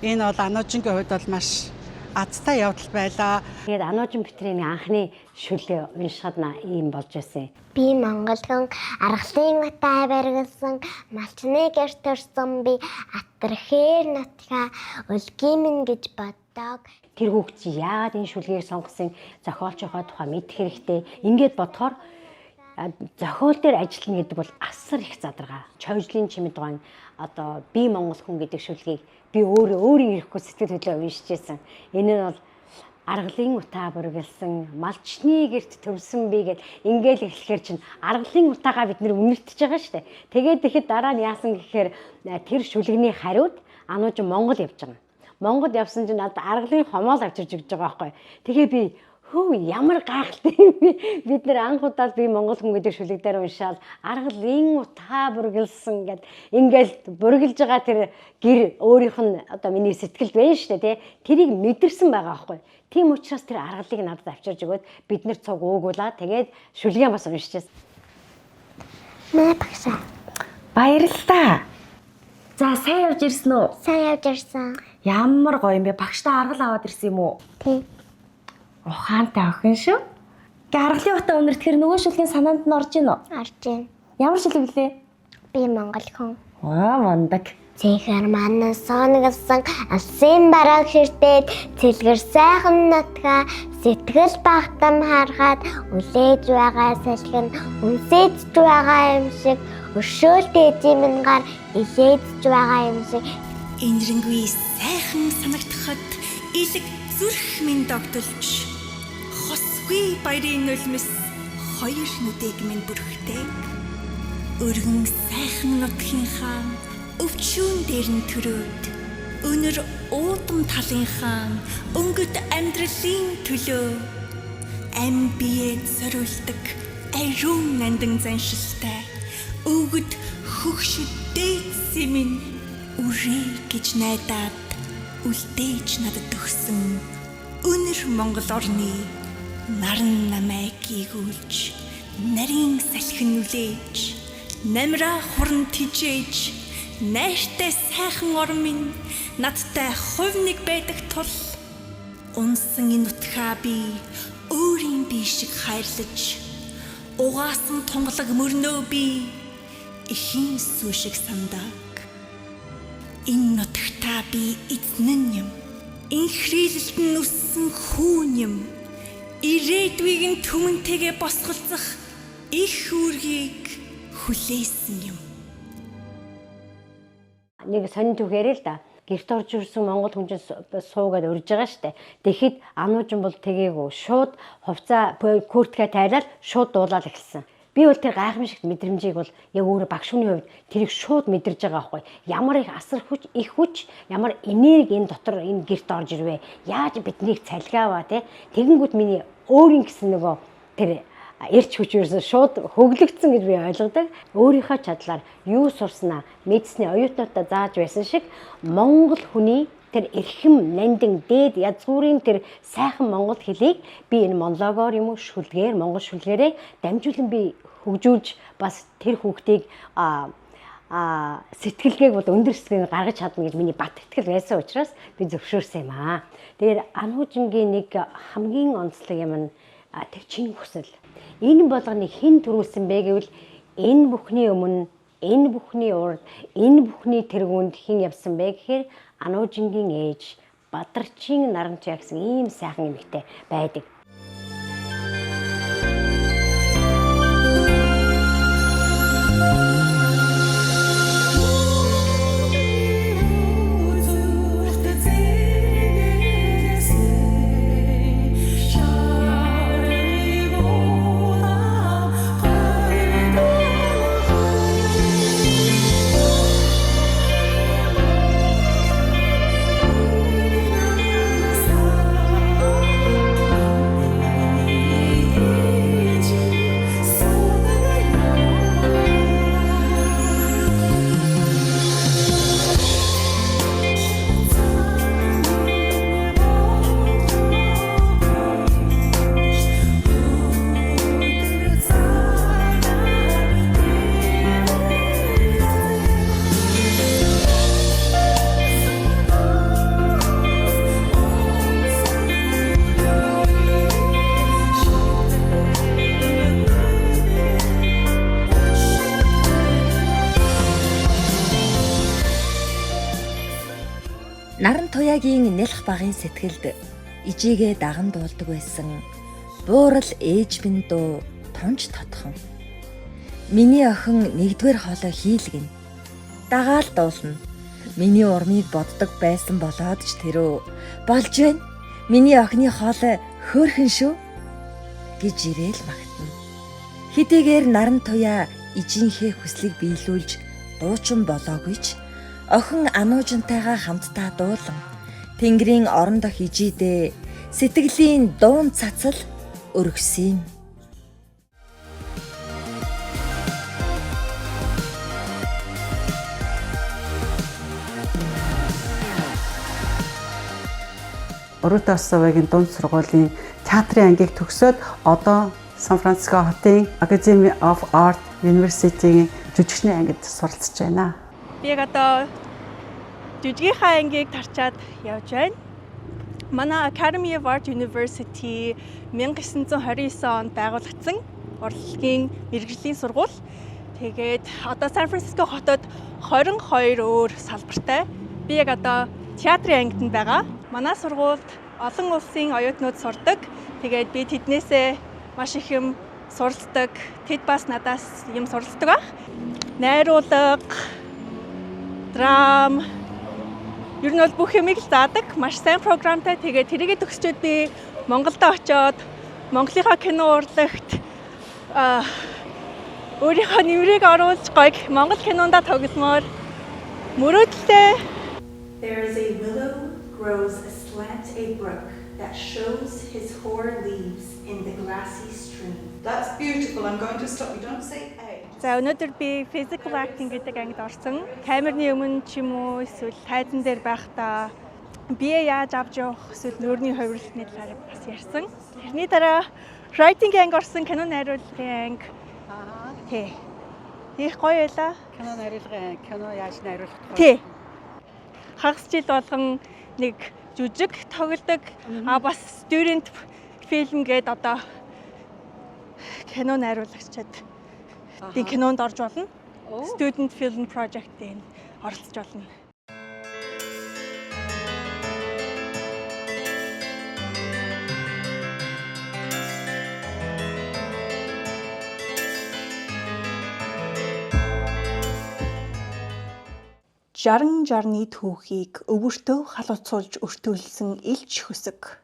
Энэ бол Ануужингийн хувьд бол маш азтай явдал байлаа. Тэгээд Ануужин Петрийн анхны шүлэг уншихад ийм болж байсан. Би Монголын аргалын утай баригдсан малчны гэрт төрсөн би атархээр нутгаа өлгиймэн гэж боддог. Тэр хүүхд чи яагаад энэ шүлгийг сонгосон зохиолчийнхоо тухай мэдэх хэрэгтэй. Ингээд бодохоор зохиол дээр ажиллана гэдэг бол асар их задаргаа. Чойжлын чимэд гон одоо би Монгол хүн гэдэг шүлгийг би өөрийн ирэхгүй сэтгэл хөдлөө уншиж байсан. Энэ нь бол аргалын утаа бүргэлсэн малчны гэрт төвсөн би гэд ингээл эхлэхээр чинь аргалын утаагаа бид нэр үнэлтэж байгаа шүү дээ. Тэгээд тэгэхэд дараа нь яасан гэхээр тэр шүлэгний хариуд Ануужин Монгол явж байгаа. Монгол явсан чинь надад аргалын хомоол авчирж өгч байгаа байхгүй. Тэгээ би ямар гайхалтай юм бэ? Бид нэр анх удаа би Монгол хүн гэдэг шүлэг дээр уншаад аргалын утаа бүргэлсэн гэд ингээл бүргэлж байгаа тэр гэр өөрийнх нь одоо миний сэтгэлд байна шүү дээ, тий. Тэрийг мэдэрсэн байгаа байхгүй. Тийм учраас тэр аргалыг надад авчирж өгөөд бид нэр цуг уугуулаа. Тэгээд шүлгээ бас уншижсэн. Маа багшаа. Баярлалаа. За сайн явж ирсэн үү? Сайн явж ирсэн. Ямар гоё юм бэ? Багштай аргал аваад ирсэн юм уу? Тийм. Ухаантай охин шүү. Аргалын утаа үнэртгэр нөгөө шүлгийн санаанд нь орж ийн үү? Орж ийн. Ямар шүлэг лээ? Би Монгол хүн. Мондаг. Цэхэр манан сонгосон алсын бараг ширтээд цэлгэр сайхан нутгаа сэтгэл багтам харахад үлээж байгаа салхин үнсэжж байгаа юм шиг өршөөлтэй зэмэнгаар илээдж байгаа юм шиг энэрэнгүй сайхан санагдахад илэг зүрх минь догдолж хосгүй баярын нулимс хоёр нүдийг минь бүрхтэйг өргөн сайхан нутгийнхаа өвчүүн дээр нь төрөөд өнөр уудам талынхаа өнгөт амьдралын төлөө ам биед зориулдаг ариун нандин заншилтай өвгөд хөгшөд дээдсийн минь үрээ гэж найдаад үлдээж надад өгсөн өнөр Монгол орны наран намайг гүйгүүлж нарийн салхин нүлээж намраа хуран тижээж найртай сайхан ор минь надтай хувь нэг байдаг тул унсан энэ нутгаа би өөрийн бие шиг хайрлаж угаасан тунгалаг мөрнөө би ихийн сүү шиг сандаг энэ нутагтаа би эзнэн юм инхрийлэлт нь үссэн хүүн юм ирээдүйг нь түмэнтэйгээ босголцох их үүргийг хүлээсэн юм. Нэг сонин түгээрээ л да. Гэрт орж ирсэн монгол хүн чинь суугаад урж байгаа штэ. Тэгэхэд ануужин бол тэгээгүй. Шууд хувцаа куртгээ тайлаад шууд дуулаад эхэлсэн. Би бол тэр гайхамшигт мэдрэмжийг бол яг өөрөө багш хүний хувьд тэрийг шууд мэдэрж байгаа байхгүй. Ямар их асар хүч, их хүч, ямар энерги энэ дотор энэ гэрт орж ирвэ. Яаж биднийг цалгааваа те. Тэгэнгүүт миний өөрийн гэсэн нөгөө тэр эрч хүч ерөөсөө шууд хөглөгдсөн гэж би ойлгодог. Өөрийнхөө чадлаар юу сурснаа мэдсний оюутнуудаа зааж байсан шиг монгол хүний тэр эрхэм нандин дээд язгуурын тэр сайхан монгол хэлийг би энэ монологоор юм уу шүлгээр монгол шүлгээрээ дамжуулан би хөгжүүлж бас тэр хүүхдийг сэтгэлгээг бол өндөр сэтгэлгээ гаргаж чадна гэж миний бат итгэл байсан учраас би зөвшөөрсөн юм аа. Тэгэхээр Анхужингийн нэг хамгийн онцлог юм нь тэр чин хүсэл. Энэ болгоныг хэн төрүүлсэн бэ гэвэл энэ бүхний өмнө, энэ бүхний урд, энэ бүхний тэргуунд хэн явсан бэ гэхээр Анхужингийн ээж Бадарчин Нарантуяа гэсэн ийм сайхан эмэгтэй байдаг. Нарантуяагийн нялх багын сэтгэлд ижигээ даган дуулдаг байсан буурал ээж минь дуу тунж тодхон. Миний охин нэгдүгээр хоолой хийлгэн. Дагаал дуулна. Миний урмыг боддог байсан болоод ч тэрөө болж байна. Миний охины хоолой хөөрхөн шүү гэж ирээл магтана. Хэдийгээр Нарантуяа ижийнхээ хүслийг биелүүлж дуучин болоогүй ч охин Анхужинтайгаа хамтдаа дуулан Тэнгэрийн орон дох ижидээ сэтгэлийн дуун цацал өргөсөн. Орутасавагийн дунд сургуулийн театрын ангийг төгсөөд одоо Сан Франциско хотын Academy of Art University-ийн жүжигчний ангид суралцж байна. Би одоо жүжигийнхаа ангийг тарчаад явж байна. Манай Academy of Art University 1929 онд байгуулагдсан урлагийн мэргэжлийн сургууль. Тэгээд одоо Сан Франциско хотод 22 өөр салбартай. Би яг одоо театрын ангид байгаа. Манай сургуульд олон улсын оюутнууд сурдаг. Тэгээд би тэднээсээ маш их юм суралцдаг. Тэд бас надаас юм суралцдаг баг. Найруулга, драм, Ер нь бол бүх юмыг л заадаг. Маш сайн програмтай. Тэгээд тэрийгэ төгсчөөд би Монголд очоод Монголынхаа кино урлагт өөрийнхөө нэмрийг оруулж гойг Монгол кинонда тоглосмоор мөрөөдөлтэй. There is a willow grows aslant a brook that shows his hoar leaves in the grassy stream. That's beautiful. I'm going to stop you. Don't say A. За өнөөдөр би physical acting гэдэг ангид орсон. Камерны өмнө ч юм уу эсвэл тайзан дээр байхдаа бие яаж авч явах эсвэл нүүрний хувирлтны талаар бас ярьсан. Тэрний дараа writing анги орсон, кино найруулгын анги. Тий. Их гоё байлаа. Кино найруулгын кино яаж найруулах вэ? Тий. Хагас жил болгон нэг жүжиг тоглодог. Бас student film гэдэг одоо кино найруулагчид би кинонд орж болно. Student film project-ийн оролцож болно. Жаран жарны түүхийг өвөртөө халууцуулж өртөөлсөн элч хөсөг.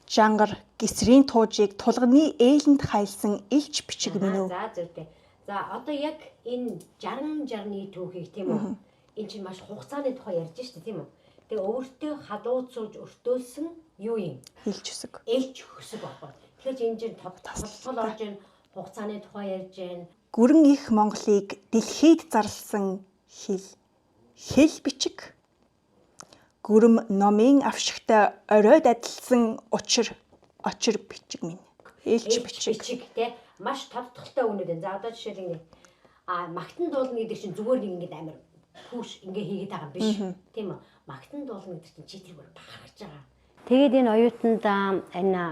Жангар гисрийн туужийг тулганы ээлэнд хайлсан элч бичиг минь үү? За зүйтэй. За одоо яг энэ жаран жарны түүхийг тийм үү? Энэ чинь маш хугацааны тухай ярьж штэ тийм үү? Тэгээ өвөртөө халууцуулж өртөөлсөн юу юм? Элч хөсөг. Элч хөсөг баггүй. Тэгэхээр энэ чинь тол орж ийн хугацааны тухай ярьж байна. Гүрэн их Монголыг дэлхийд зарласан хэл бичиг. Гүрэм номын авшигтай оройд адилсан очир бичиг минь. Элч бичиг те маш тодтолтой үнэтэй. За одоо жишээл ингэ магтан дуулна гэдэг чинь зүгээр нэг ингэ амар пүүш ингэ хийгээд байгаа юм биш. Тийм үү? Магтан дуулна гэдэг чинь чи тэр бүр бахархаж байгаа. Тэгээд энэ оюутанд энэ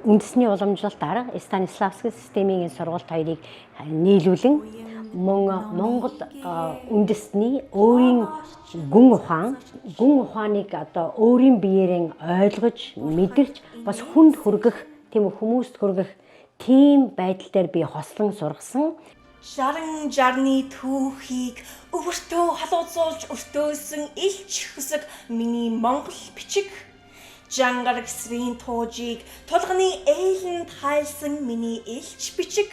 үндэсний уламжлалт арга Станиславский системийн сургалт хоёрыг нийлүүлэн Монгол үндэсний өөрийн гүн ухааныг одоо өөрийн биеэрээ ойлгож, мэдэрч бас хүнд хүргэх, тийм үү хүмүүст хүргэх тийм байдал дээр би хослон сургасан. Жаран жарны түүхийг өвөртөө халууцуулж өртөөсөн элч хөсөг миний Монгол бичиг. Жангар гисрийн туужийг тулганы ээлэнд хайлсан миний элч бичиг.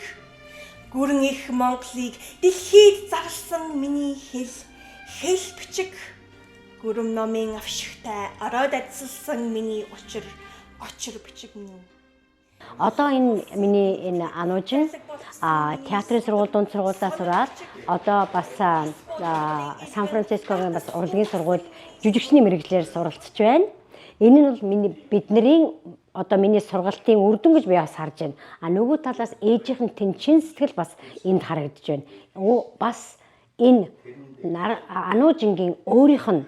Гүрэн их Монголыг дэлхийд зарласан миний хэл бичиг. Гүрэм номын авшигтай оройд адилсан миний очир бичиг минь. Одоо энэ миний энэ ануужин театрын сургууль, дунд сургуулиас сураад одоо бас Сан Францискогийн бас урлагийн сургууль жүжигчний мэргэжлэр суралцж байна. Энэ нь бол бидний одоо миний сургалтын үр дүн гэж би бас харж байна. Нөгөө талаас ээжийнхэн тэнцэн сэтгэл бас энд харагдаж байна. Бас энэ ануужингийн өөрийнх нь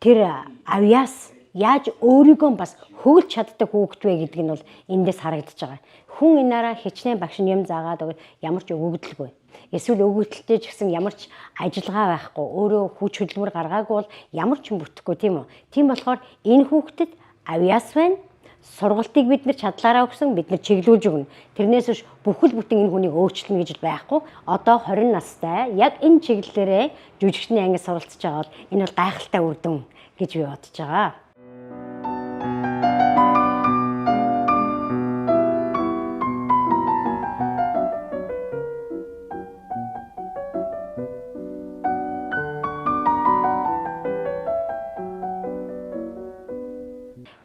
тэр авьяас яаж өөрийгөө бас хөөлж чаддаг хүүхэд вэ гэдэг нь бол эндээс харагдаж байгаа. Хүн энаараа хичнээн багш нь юм заагаад өгöd ямар ч өгөгдөлгүй. Эсвэл өгөгдөлтэй ч гэсэн ямар ч ажиллагаа байхгүй, өөрөө хүч хөдөлмөр гаргаагүй бол ямар ч юм бүтэхгүй тийм үү? Тийм болохоор энэ хүүхдэд авьяас байна. Сургалтыг бид нар чадлаараа өгсөн, бид нар чиглүүлж өгнө. Тэрнээс биш бүхэл бүтэн энэ хүнийг өөрчлөнө гэж байхгүй. Одоо 20 настай яг энэ чиглэлээрээ жүжигчний ангид суралцж байгаа бол энэ бол гайхалтай үр дүн гэж би бодож байгаа.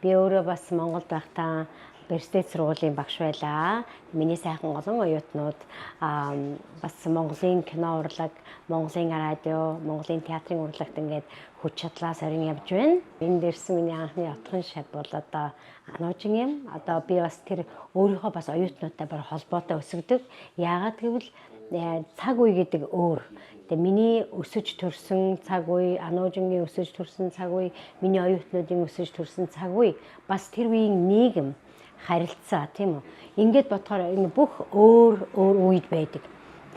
Би өөрөө бас Монголд байхдаа Берстэт сургуулийн багш байлаа. Миний сайхан олон оюутнууд бас Монголын кино урлаг, Монголын радио, Монголын театрын урлагт ингээд хүч чадлаа сорин явж байна. Энд дээрсэн миний анхны отхон шат бол одоо ануужин юм. Одоо би бас тэр өөрийнхөө бас оюутнуудтай бар холбоотой өсгдөг. Яагаад гэвэл цаг үе гэдэг өөр. Тэгээ миний өсөж төрсөн цаг үе, ануужингийн өсөж төрсөн цаг үе, миний оюутнуудын өсөж төрсөн цаг үе бас тэр үеийн нийгэм харилцаа тийм үү. Ингээд бодохоор энэ бүх өөр үед байдаг.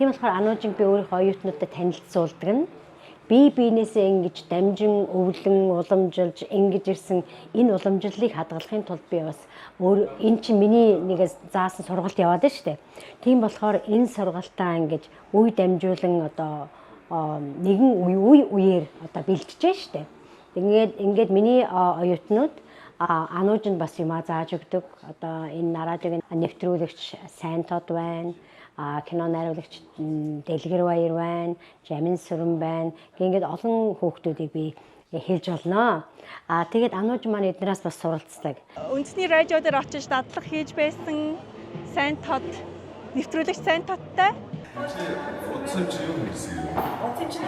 Тийм болохоор ануужин би өөрийнхөө оюутнуудад танилцуулдаг нь бие биенээсээ ингэж дамжин өвлөн уламжилж ингэж ирсэн энэ уламжлалыг хадгалахын тулд би бас энэ чинь миний нэг заасан сургалт яваад байна шүү дээ. Тийм болохоор энэ сургалтаа ингэж үе дамжуулан одоо нэгэн үеэр одоо бэлтжиж шүү дээ. Ингээд миний оюутнууд ануужинд бас юм зааж өгдөг. Одоо энэ радиогийн нэвтрүүлэгч Сайн Тод байна. Кино найруулагч Дэлгэр Баяр байна. Жамин Сүрэн байна. Ингээд олон хүүхдүүдийг би хэлж болно. Тэгээд анууж маань эднээс бас суралцдаг. Үндэсний радио дээр очиж дадлага хийж байсан Сайн Тод нэвтрүүлэгч Сайн Тодтай. Утсан чи юу хийсэн юм? Утсан чи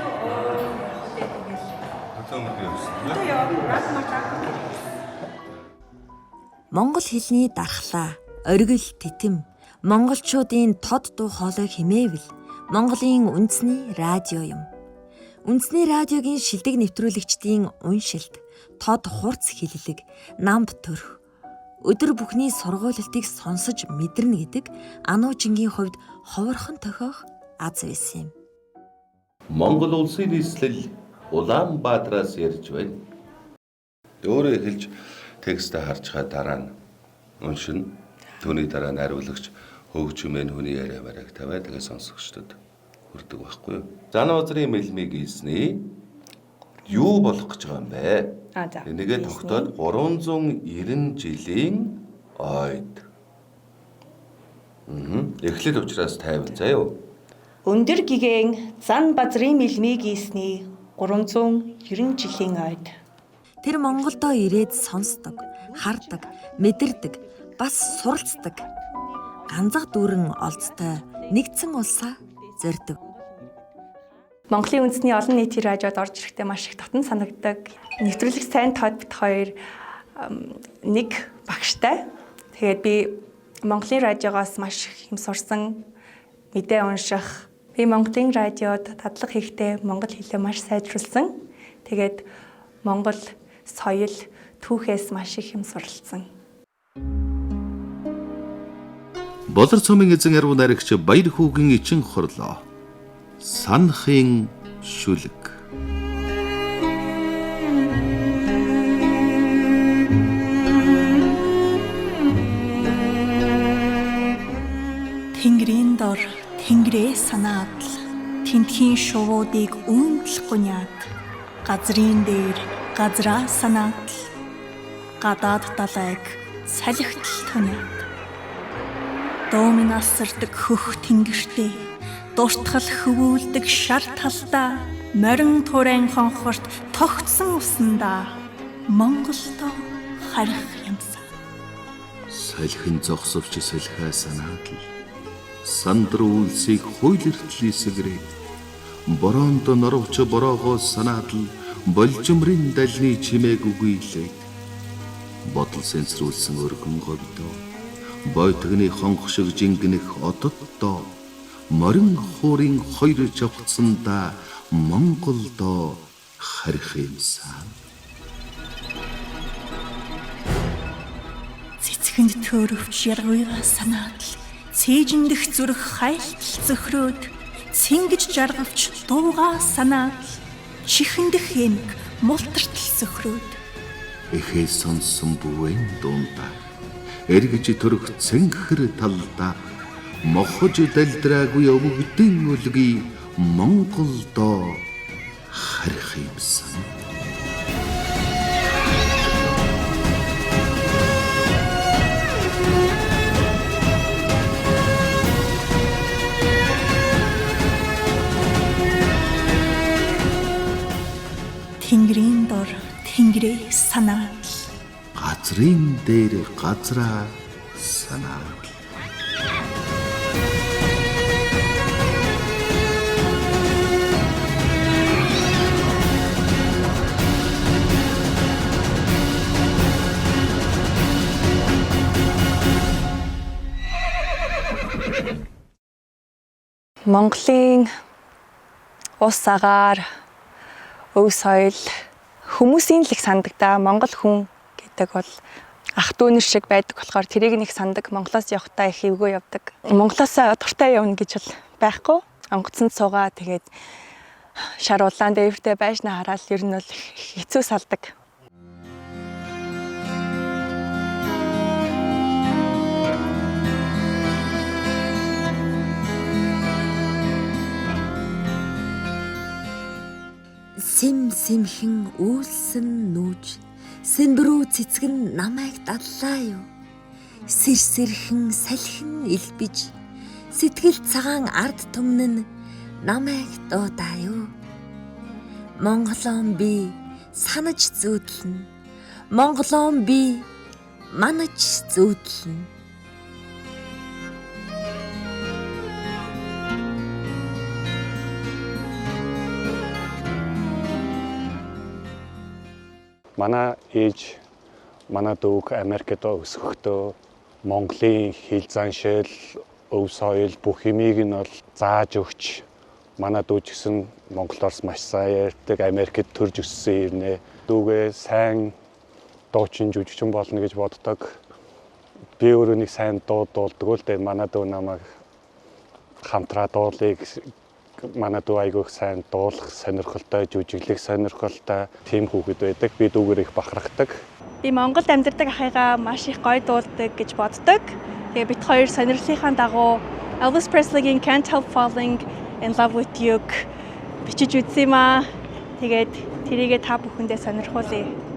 Монгол хэлний дархлаа, оргил титэм, монголчуудын тод дуу хоолой хэмээвэл Монголын үндэсний радио юм. Үндэсний радиогийн шилдэг нэвтрүүлэгчдийн уншилт, тод хурц хэллэг, намб төрх, өдөр бүхний сургуулилтыг сонсож мэдэрнэ гэдэг ануужингийн хувьд ховорхон тохиох аз байсан юм. Монгол улсын нийслэл Улаанбаатараас ярьж байна. Өөрөө эхэлж текстээ харж байгаа дараа нь уншина. Түүний дараа найруулагч хөгжмийн хүний яриа бараг тавиад тэгээ сонсогчдод хүрдэг байхгүй юу? Занавазрын мэлмиг ийсний юу болох гэж байгаа юм бэ? Энийгээ тогтоод 390 жилийн ойд. Эхлэл учраас тайван заяа. Өндөр гигэн Занавазрын мэлмиг ийсний 390 жилийн ойд. Тэр Монголдоо ирээд сонсдог, хардаг, мэдэрдэг, бас суралцдаг. Ганцх дүүрэн олцтой нэгдсэн улсаа зорьдог. Монголын үндэсний олон нийтийн радиод орж ирэхдээ маш их татан санагддаг. Нэвтрүүлэг Сайн Тод бит хоёр нэг багштай. Тэгээд би Монголын радиогоос маш их юм сурсан, мэдээ унших. Би Монголын радиод дадлага хийхдээ монгол хэлээ маш сайжруулсан. Тэгээд монгол соёл, түүхээс маш их юм суралцсан. Болор цомын эзэн аруу наригч Баяр хүүгийн ичин хорлоо. Санахын шүлэг. Тэнгэрийн дор тэнгэрээ санаад л тентхийн шувуудыг үүндэл гуниад газрын дээр газраа санаад л гадаад далайг салхитл туниад доомын асардаг хөх тэнгэртэй дуртгал хөвүүлдэг шар талдаа морин турайн хонхорт тогтсон усандаа Монголдо харих юмсан. Салхин зогсовч салхиа санаад л сандар үлсийг хуйлэртлийн сэгрээ бороонд норовч бороогоо санаад л болжмрын далны чимээг үгийлээд бодол сэнсрүүлсэн өргөн говьдоо бойтгны хонх шиг жингэнэх ододдоо морин хуурын хоёр жавхцсандаа Монголдо харих юмсан. Цэцгэнд төөрөвч яргуйгаа санаад л цээжиндэх зүрх хайлтл зөхрөөд цэнгэж жаргавч дуугаа санаад чихэндэх эмг мултартл зөхрөөд эхээ сонсон бүвэн дундаа эргэж төрөх цэнгэр талдаа мохож далдраагүй өвгдэн үлгий Монголдо харих юмсан. Тэнгэрийн дор тэнгэрээ санаад газрын дээр газраа санаад Монголын ус агаар, өв соёл хүмүүсийн л их сандагдаа. Монгол хүн гэдэг бол ах дүүнэр шиг байдаг болохоор тэрийг нэг сандаг. Монголоос явахдаа их эвгүй явдаг. Монголоос дуртай явна гэж бол байхгүй. Онгоцонд суугаа тэгээд шар улаан дээртэй байшнаа хараад ер нь бол хэцүү салдаг. Сим симхэн үйлсэн нүүж сэнбрүү цэцгэн намайг даллаа юу. Сэрсэрхэн салхин илбиж сэтгэл цагаан ард түмнэн намайг дуудаа юу. Монголон би санаж зүүдлэн. Монголон би манаж зүүдлэн. Манай ээж, манай дүүг Америкт өсөхдөө Монголын хэл заншил, өв соёл бүх юмыг нь бол зааж өгч манай дүү ч гэсэн Монголоос маш сайн ярьдаг, Америкт төрж өссөн ирнэ. Дүүгээ сайн дуучин жүжигчин болно гэж боддог. Би өөрөө нэг сайн дуу дуулдаг л дээ. Манай дүү намайг хамтраа дуулыг манай дүү айгүйх сайн дуулах сонирхолтой, жүжиглэх сонирхолтой тийм хүүхэд байдаг. Би дүүгээр их бахархдаг. Би Монголд амьдардаг ахыгаа маш их гоё дуулдаг гэж боддог. Тэгээ бид хоёр сонирхлынхаа дагуу Elvis Presley-гийн Can't Help Falling in Love with You бичиж үзсэн юм аа. Тэгээд тэрийгээ та бүхэндээ сонирхуулъя.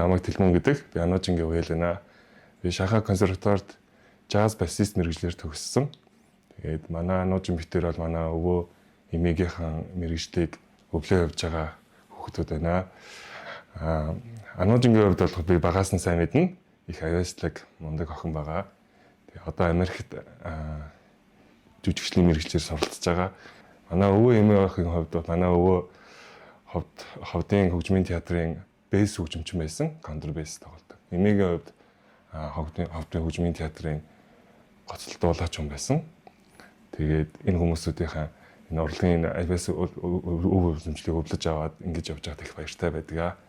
Намайг Тэлмэн гэдэг. Би Ануужингийн үеэл байна. Би Шанхай консерваторид жаз басист мэргэжлэр төгссөн. Тэгээд манай Ануужин битэр бол манай өвөө эмээгийнхэн мэргэжлийг өвлөө явж байгаа хүүхдүүд байна. Ануужингийн хувьд бол би багаас нь сайн мэднэ. Их авьяаслаг мундаг охин байгаа. Тэгээд одоо Америкт жүжигчлийн мэргэжлэр суралцж байгаа. Манай өвөө эмээгийнхэн хувьд бол манай өвөө ховдын хөгжмийн театрын бэйс хөгжимчин байсан, контрабэйс тоглодог. Эмээгийн хувьд ховдын хөгжмийн театрын гоцлол дуулаач хүн байсан. Тэгээд энэ хүмүүсүүдийн энэ урлагийн авьяас өв хөгжмөлийг өвлөж аваад ингэж явж байгаад их баяртай байдаг.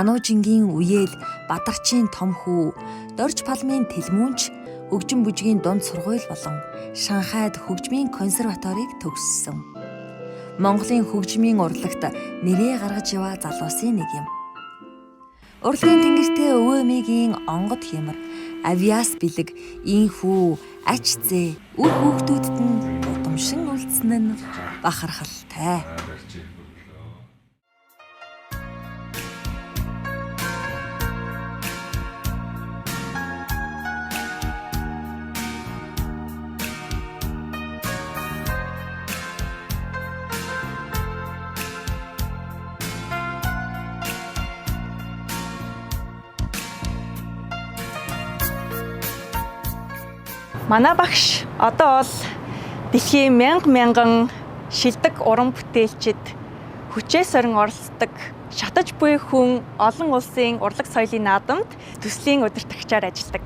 Ануужингийн үеэл Бадарчин том хүү, Дорж Палмын Тэлмүүнч хөгжим бүжгийн дунд сургууль болон Шанхайд хөгжмийн консерваторийг төгссөн. Монголын хөгжмийн урлагт нэрээ гаргаж яваа залуусын нэг юм. Урлагийн тэнгэртэй өвөө эмээгийн онгод хямар, авиас бэлэг, инхүү, ач зээ, үр хүүхдүүдэд нь удамшин үлдсэн нь бахархалтай. Манай багш одоо бол дэлхийн мянган шилдэг уран бүтээлчид хүчээс орон оролцдог шатаж буй хүн олон улсын урлаг соёлын наадамд төслийн удирдагчаар ажилладаг.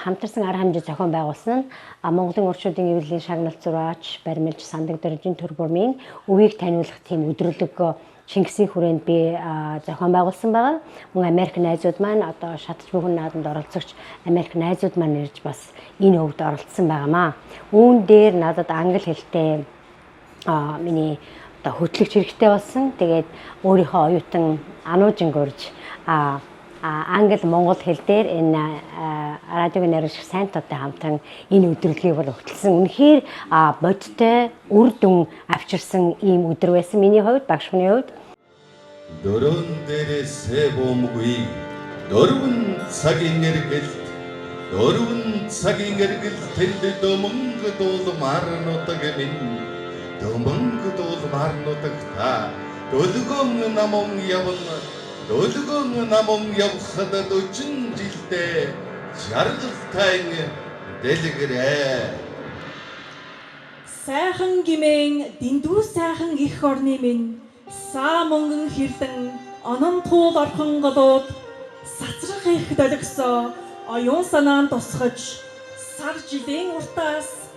Хамтарсан арга хэмжээ зохион байгуулсан нь Монголын уршуудын эвлэлийн шагналт зураач, баримлж Сандаг дөржин төр бурмын өвийг таниулах тийм өдрөлөг Шингисийн хүрээнд би зохион байгуулсан байгаа. Мөн Америк найзууд маань одоо шатаж буй хүн наадамд оролцогч Америк найзууд маань ирж бас энэ өвд оролцсон байгаамаа. Үүн дээр надад англи хэлтэй миний одоо хөтлөгч хэрэгтэй болсон. Тэгээд өөрийнхөө оюутан Ануужин гурж англи монгол хэл дээр энэ радиогийн найруулагч Сантотой хамтран энэ өдрөлгийг бол өгтөлсөн. Үнэхээр бодтой үр дүн авчирсан ийм өдөр байсан миний хувьд, багш хүний хувьд. Дөрөн дээрээсээ бомгүй. Дөрвөн цагийн эргэлт. Дөрвөн цагийн эргэлт тэнд дөмөнгө дуулмаар нутаг минь. Дөмөнгө дуулмаар нутаг та. Дөлгөн намон явна. Дөлгөн намон явхад 40 жилдээ жаргалтай дэлгэрээ. Сайхан гимэн дэндүү сайхан их орны минь саа мөнгөн хэрдэн онон туул орхон голууд сацрах их долгисоо оюун санаанд тусгаж сар жилийн уртаас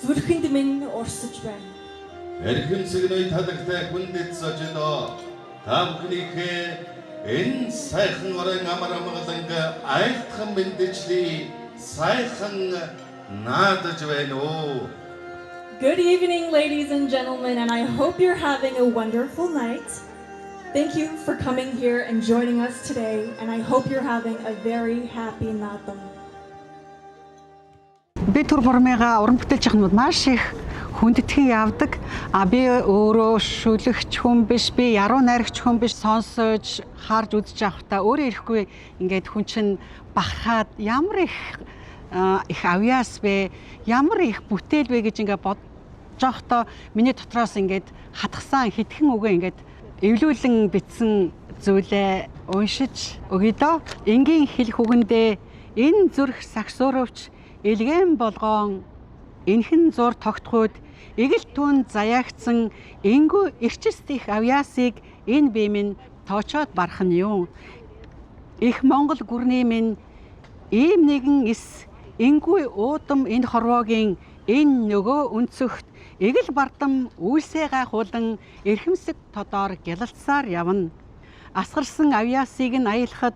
зүрхэнд минь урсаж байна. Эрхэм сэгнөй тадагтай хүндэт сожидоо Тамкнихэ энэ сайхан орон амар амгаланга айлтхан мэдчили сайхан наадаж байна уу. Good evening, ladies and gentlemen, and I hope you're having a wonderful night. Thank you for coming here and joining us today, and I hope you're having a very happy naadam. Би түр бурмыга уран бүтээлч хүмүүс маш их хүндэтгэн явдаг. Би өөрөө шүлэгч хүн биш, би яруу найрагч хүн биш, сонсож, харж үзэж явахдаа өөрөө ирэхгүй ингээд хүн чинь бахархаад ямар их авьяас бэ, ямар их бүтээл вэ гэж ингээд бодож явахдаа миний дотроос ингээд хатгсан хитгэн үгээ ингээд эвлүүлэн битсэн зүйлээ уншиж өгье доо. Энгийн хэл хүгэндээ энэ зүрх сагсуурвч илгээн болгоон энхэн зур тогтхойд эгэл түн заяагцсан энгүү эрчист их авьяасыг энэ бие минь тоочоод барах нь юу. Их Монгол гүрний минь ийм нэгэн эс энгүү уудам энэ хорвоогийн энэ нөгөө өнцөгт эгэл бардам үйлсээ гайхуулан эрхэмсэг тодоор гялалцсаар явна. Асгарсан авьяасыг нь аялахад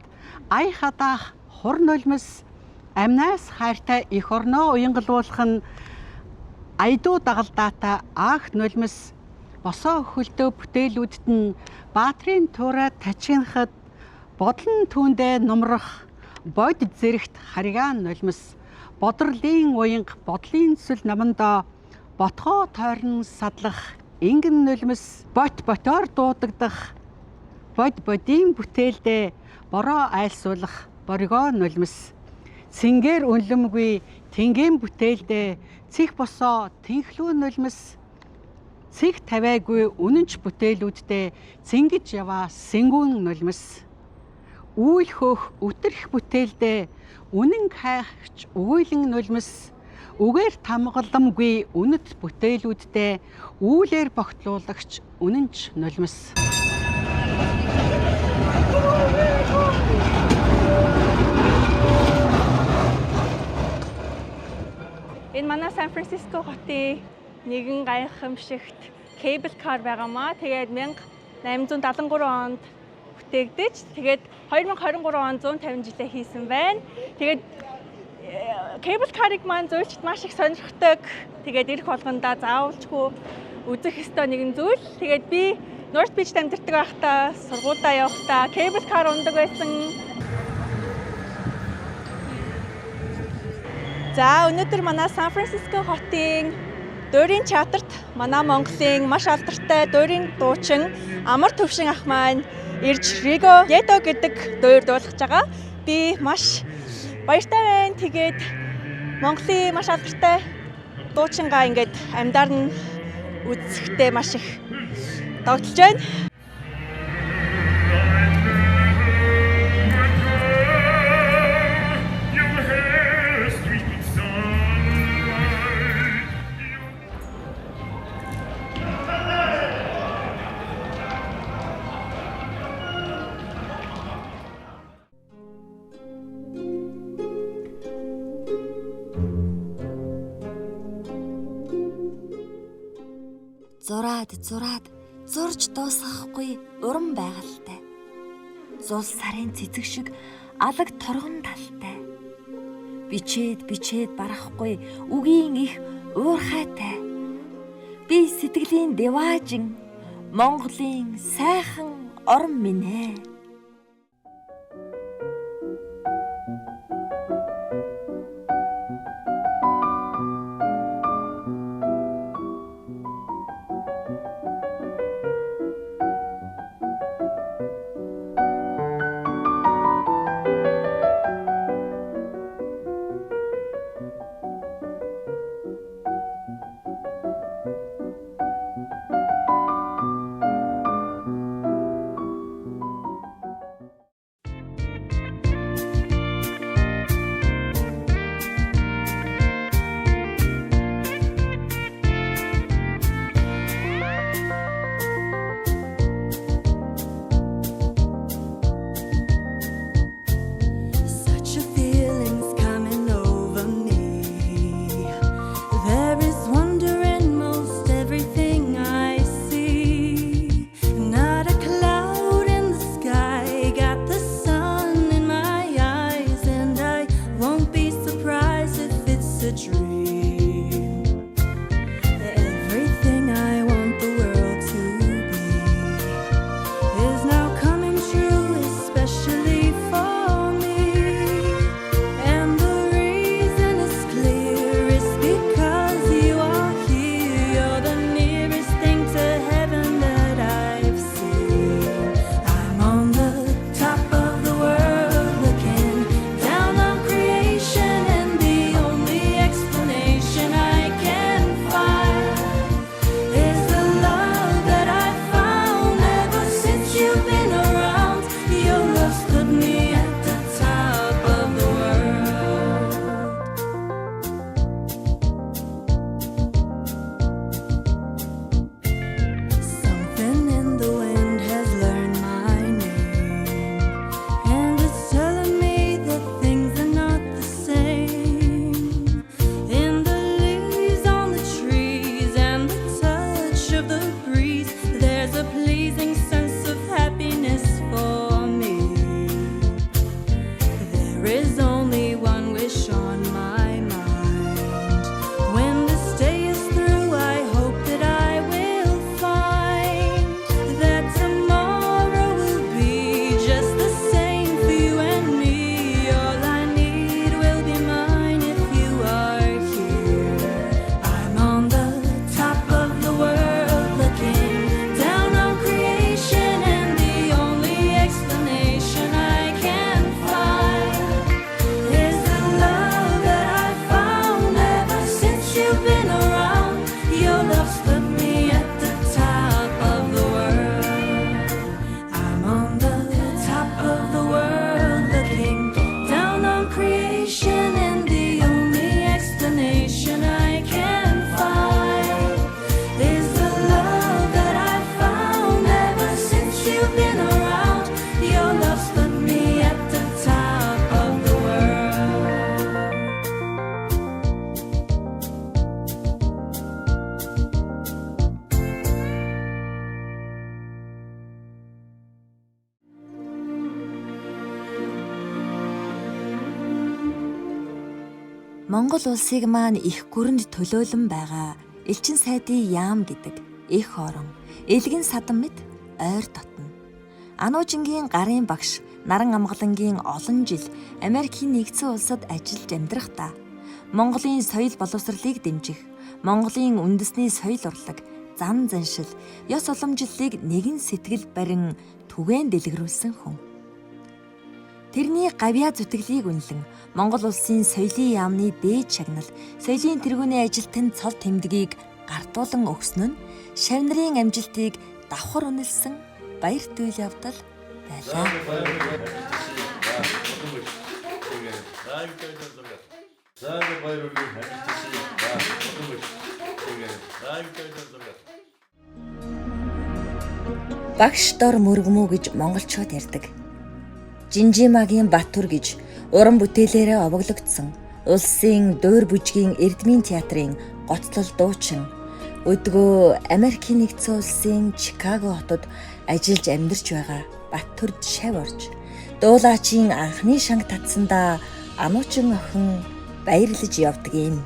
ай хадаах хур нулимс амнаас хайртай их орноо уянгалуулах нь айдуу дагалдаатай аах нулимс босоо хөлдөө бүтээлүүдэд нь баатрийн туурай тачигнахад бодлон түүндээ нумрах бод зэрэгт харьяан нулимс бодрлын уянга бодлын сүл намандаа ботхоо тойрон садлах ингэн нулимс ботоор дуудагдах бодийн бүтээлдээ бороо айлсуулах боргоо нулимс цэнгээр үнлэмгүй тэнгэн бүтээлдээ цих босоо тэнхлүү нулимс цих тавиагүй үнэнч бүтээлүүддээ цэнгэж яваа сэнгүүн нулимс үйл хөөх үтэрх бүтээлдээ үнэн хайхч өгөөлөн нулимс үгээр тамгаламгүй үнэт бүтээлүүддээ үүлээр богтлуулагч үнэнч нулимс. Энэ манай Сан Франциско хотын нэгэн гайхамшигт cable car байгаамаа. Тэгээд 1873 онд бүтээгдэж, тэгээд 2023 он 150 жилээ хийсэн байна. Тэгээд cable car-ыг маань зөөлчд маш их сонирхдаг. Тэгээд ирэх болгондоо заавалчгүй үзэх ёстой нэгэн зүйл. Тэгээд би North Beach-д амьдардаг байхдаа сургуульдаа явахдаа cable car ундаг байсан. За өнөөдөр манай Сан Франциско хотын дуурийн театрт манай Монголын маш алдартай дуурийн дуучин Амар Төвшин ах маань ирж Риго Ледо гэдэг дуур дуулгаж байгаа. Би маш баяртай байна. Тэгээд Монголын маш алдартай дуучингаа ингээд амьдаар нь үзэхдээ маш их догтлж байна. Зураад зурж дуусгахгүй уран байгальтай. Зул сарын цэцэг шиг алаг торгон талтай. Бичээд барахгүй үгийн их уурхайтай. Би сэтгэлийн деваажин Монголын сайхан орон минь ээ. Монгол улсыг маань их гүрэнд төлөөлөн байгаа элчин сайдын яам гэдэг их орон элгэн садан мэт ойр дотно. Ануужингийн гарын багш Наран Амгалангийн олон жил Америкийн нэгдсэн улсад ажиллаж амьдрахдаа Монголын соёл боловсролыг дэмжих, Монголын үндэсний соёл урлаг, зан заншил, ёс уламжлалыг нэгэн сэтгэл барин түгээн дэлгэрүүлсэн хүн. Тэрний гавьяа зүтгэлийг үнэлэн Монгол улсын соёлын яамны дээд шагнал, соёлын тэргүүний ажилтны цол тэмдгийг гартуулан өгсөн нь шавь нарын амжилтыг давхар үнэлсэн баярт үйл явдал байлаа. Багш дор мөргмүү гэж монголчууд ярьдаг. Жинжимагийн Батүр гэж уран бүтээлээрээ овоглогдсон улсын дуур бүжгийн Эрдмийн театрын гоцлол дуучин өдгөө Америкийн нэгдсэн улсын Чикаго хотод ажиллаж амьдарч байгаа Батүрд шавь орж дуулаачийн анхны шанг татсандаа ануучин охин баярлаж явдаг юм.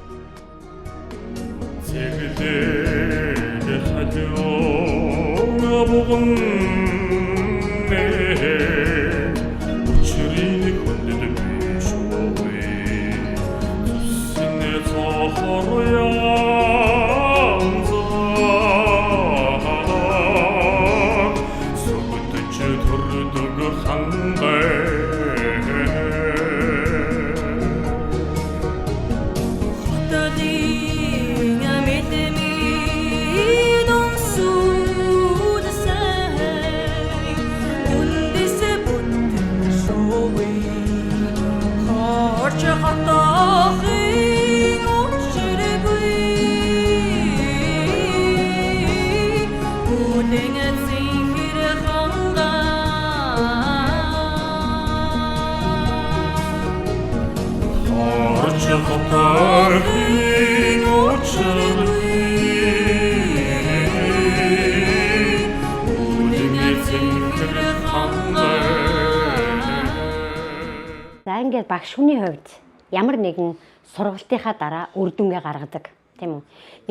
Ингээд багш хүний хувьд ямар нэгэн сургалтынхаа дараа үр дүнгээ гаргадаг тийм үү.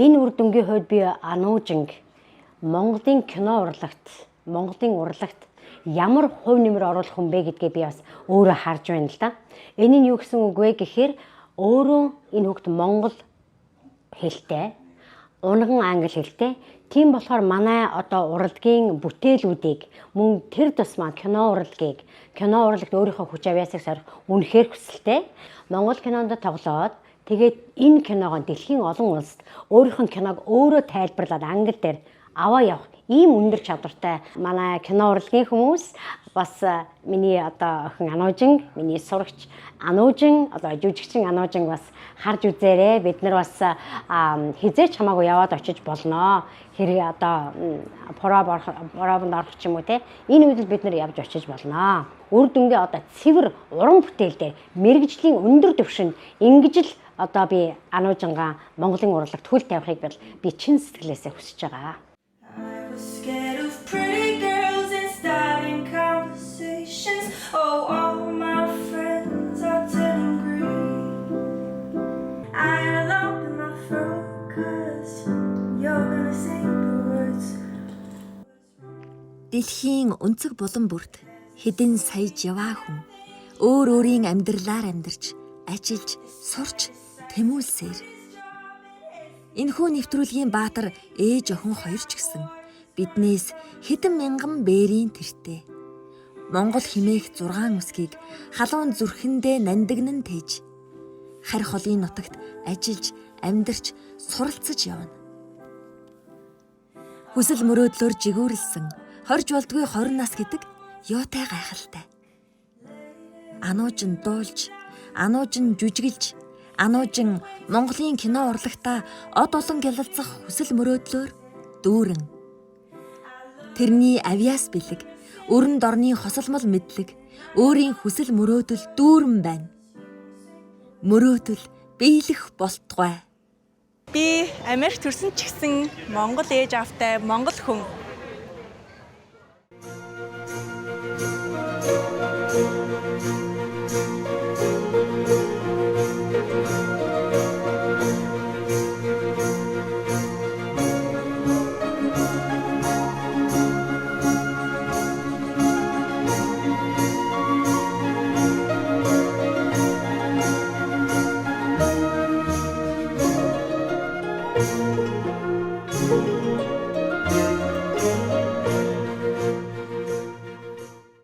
Энэ үр дүнгийн хувьд би Ануужинг Монголын кино урлагт, Монголын урлагт ямар хувь нэмэр оруулах хүн бэ гэдгээ би бас өөрөө харж байна л да. Энэ нь юу гэсэн үг вэ гэхээр өөрөө энэ хүүхд монгол хэлтэй, унган англи хэлтэй. Тийм болохоор манай одоо урлагийн бүтээлүүдийг мөн тэр тусмаа кино урлагийг кино урлагт өөрийнхөө хүч авьяасыг сорих үнэхээр хүсэлтэй. Монгол кинонд тоглоод тэгээд энэ киногоо дэлхийн олон улсад өөрийнх нь киног өөрөө тайлбарлаад англи дээр аваа явах ийм өндөр чадвартай манай кино урлагийн хүмүүс бас миний одоо охин Ануужин, миний сурагч Ануужин, одоо жүжигчин Ануужин бас харж үзээрэй. Бид нар бас хизээч хамаагүй яваад очиж болно. Хэрэг одоо пробонд орох ч юм уу те. Энэ үед бид нар явж очиж болно. Үр дүнгээ одоо цэвэр уран бүтээл дээр мэрэгжлийн өндөр түвшинд ингэж л одоо би Ануужингаа Монголын урлагт хөл тавихыг би чин сэтгэлээсээ хүсэж байгаа. Scared of pretty girls and starting conversations. Oh, all my friends are turning green. I had a lump in my throat 'cause you're gonna say the words. Дэлхийн өнцөг булан бүрт хэдэн сая жаваа хүн өөр өөрийн амьдралаар амьдарч, ажиллаж, сурч, тэмүүлсээр. Энэхүү нэвтрүүлгийн баатар ээж охин хоёр ч гэсэн биднээс хэдэн мянган бээрийн тэртээ. Монгол химээх 6 үсгийг халуун зүрхэндээ нандинан тээж харь холын нутагт ажиллаж, амьдарч, суралцаж явна. Хүсэл мөрөөдлөөр жигүүрлсэн, хорж болдгүй 20 нас гэдэг юутай гайхалтай. Ануужин дуулж, Ануужин жүжиглж, Ануужин Монголын кино урлагтаа од олон гялалзах хүсэл мөрөөдлөөр дүүрэн. Тэрний авьяас бэлэг, өрн дорны хосолмол мэдлэг, өөрийн хүсэл мөрөөдөл дүүрэн байна. Мөрөөдөл биелэх болтугай. Би Америк төрсөн ч гэсэн Монгол ээж автай Монгол хүн.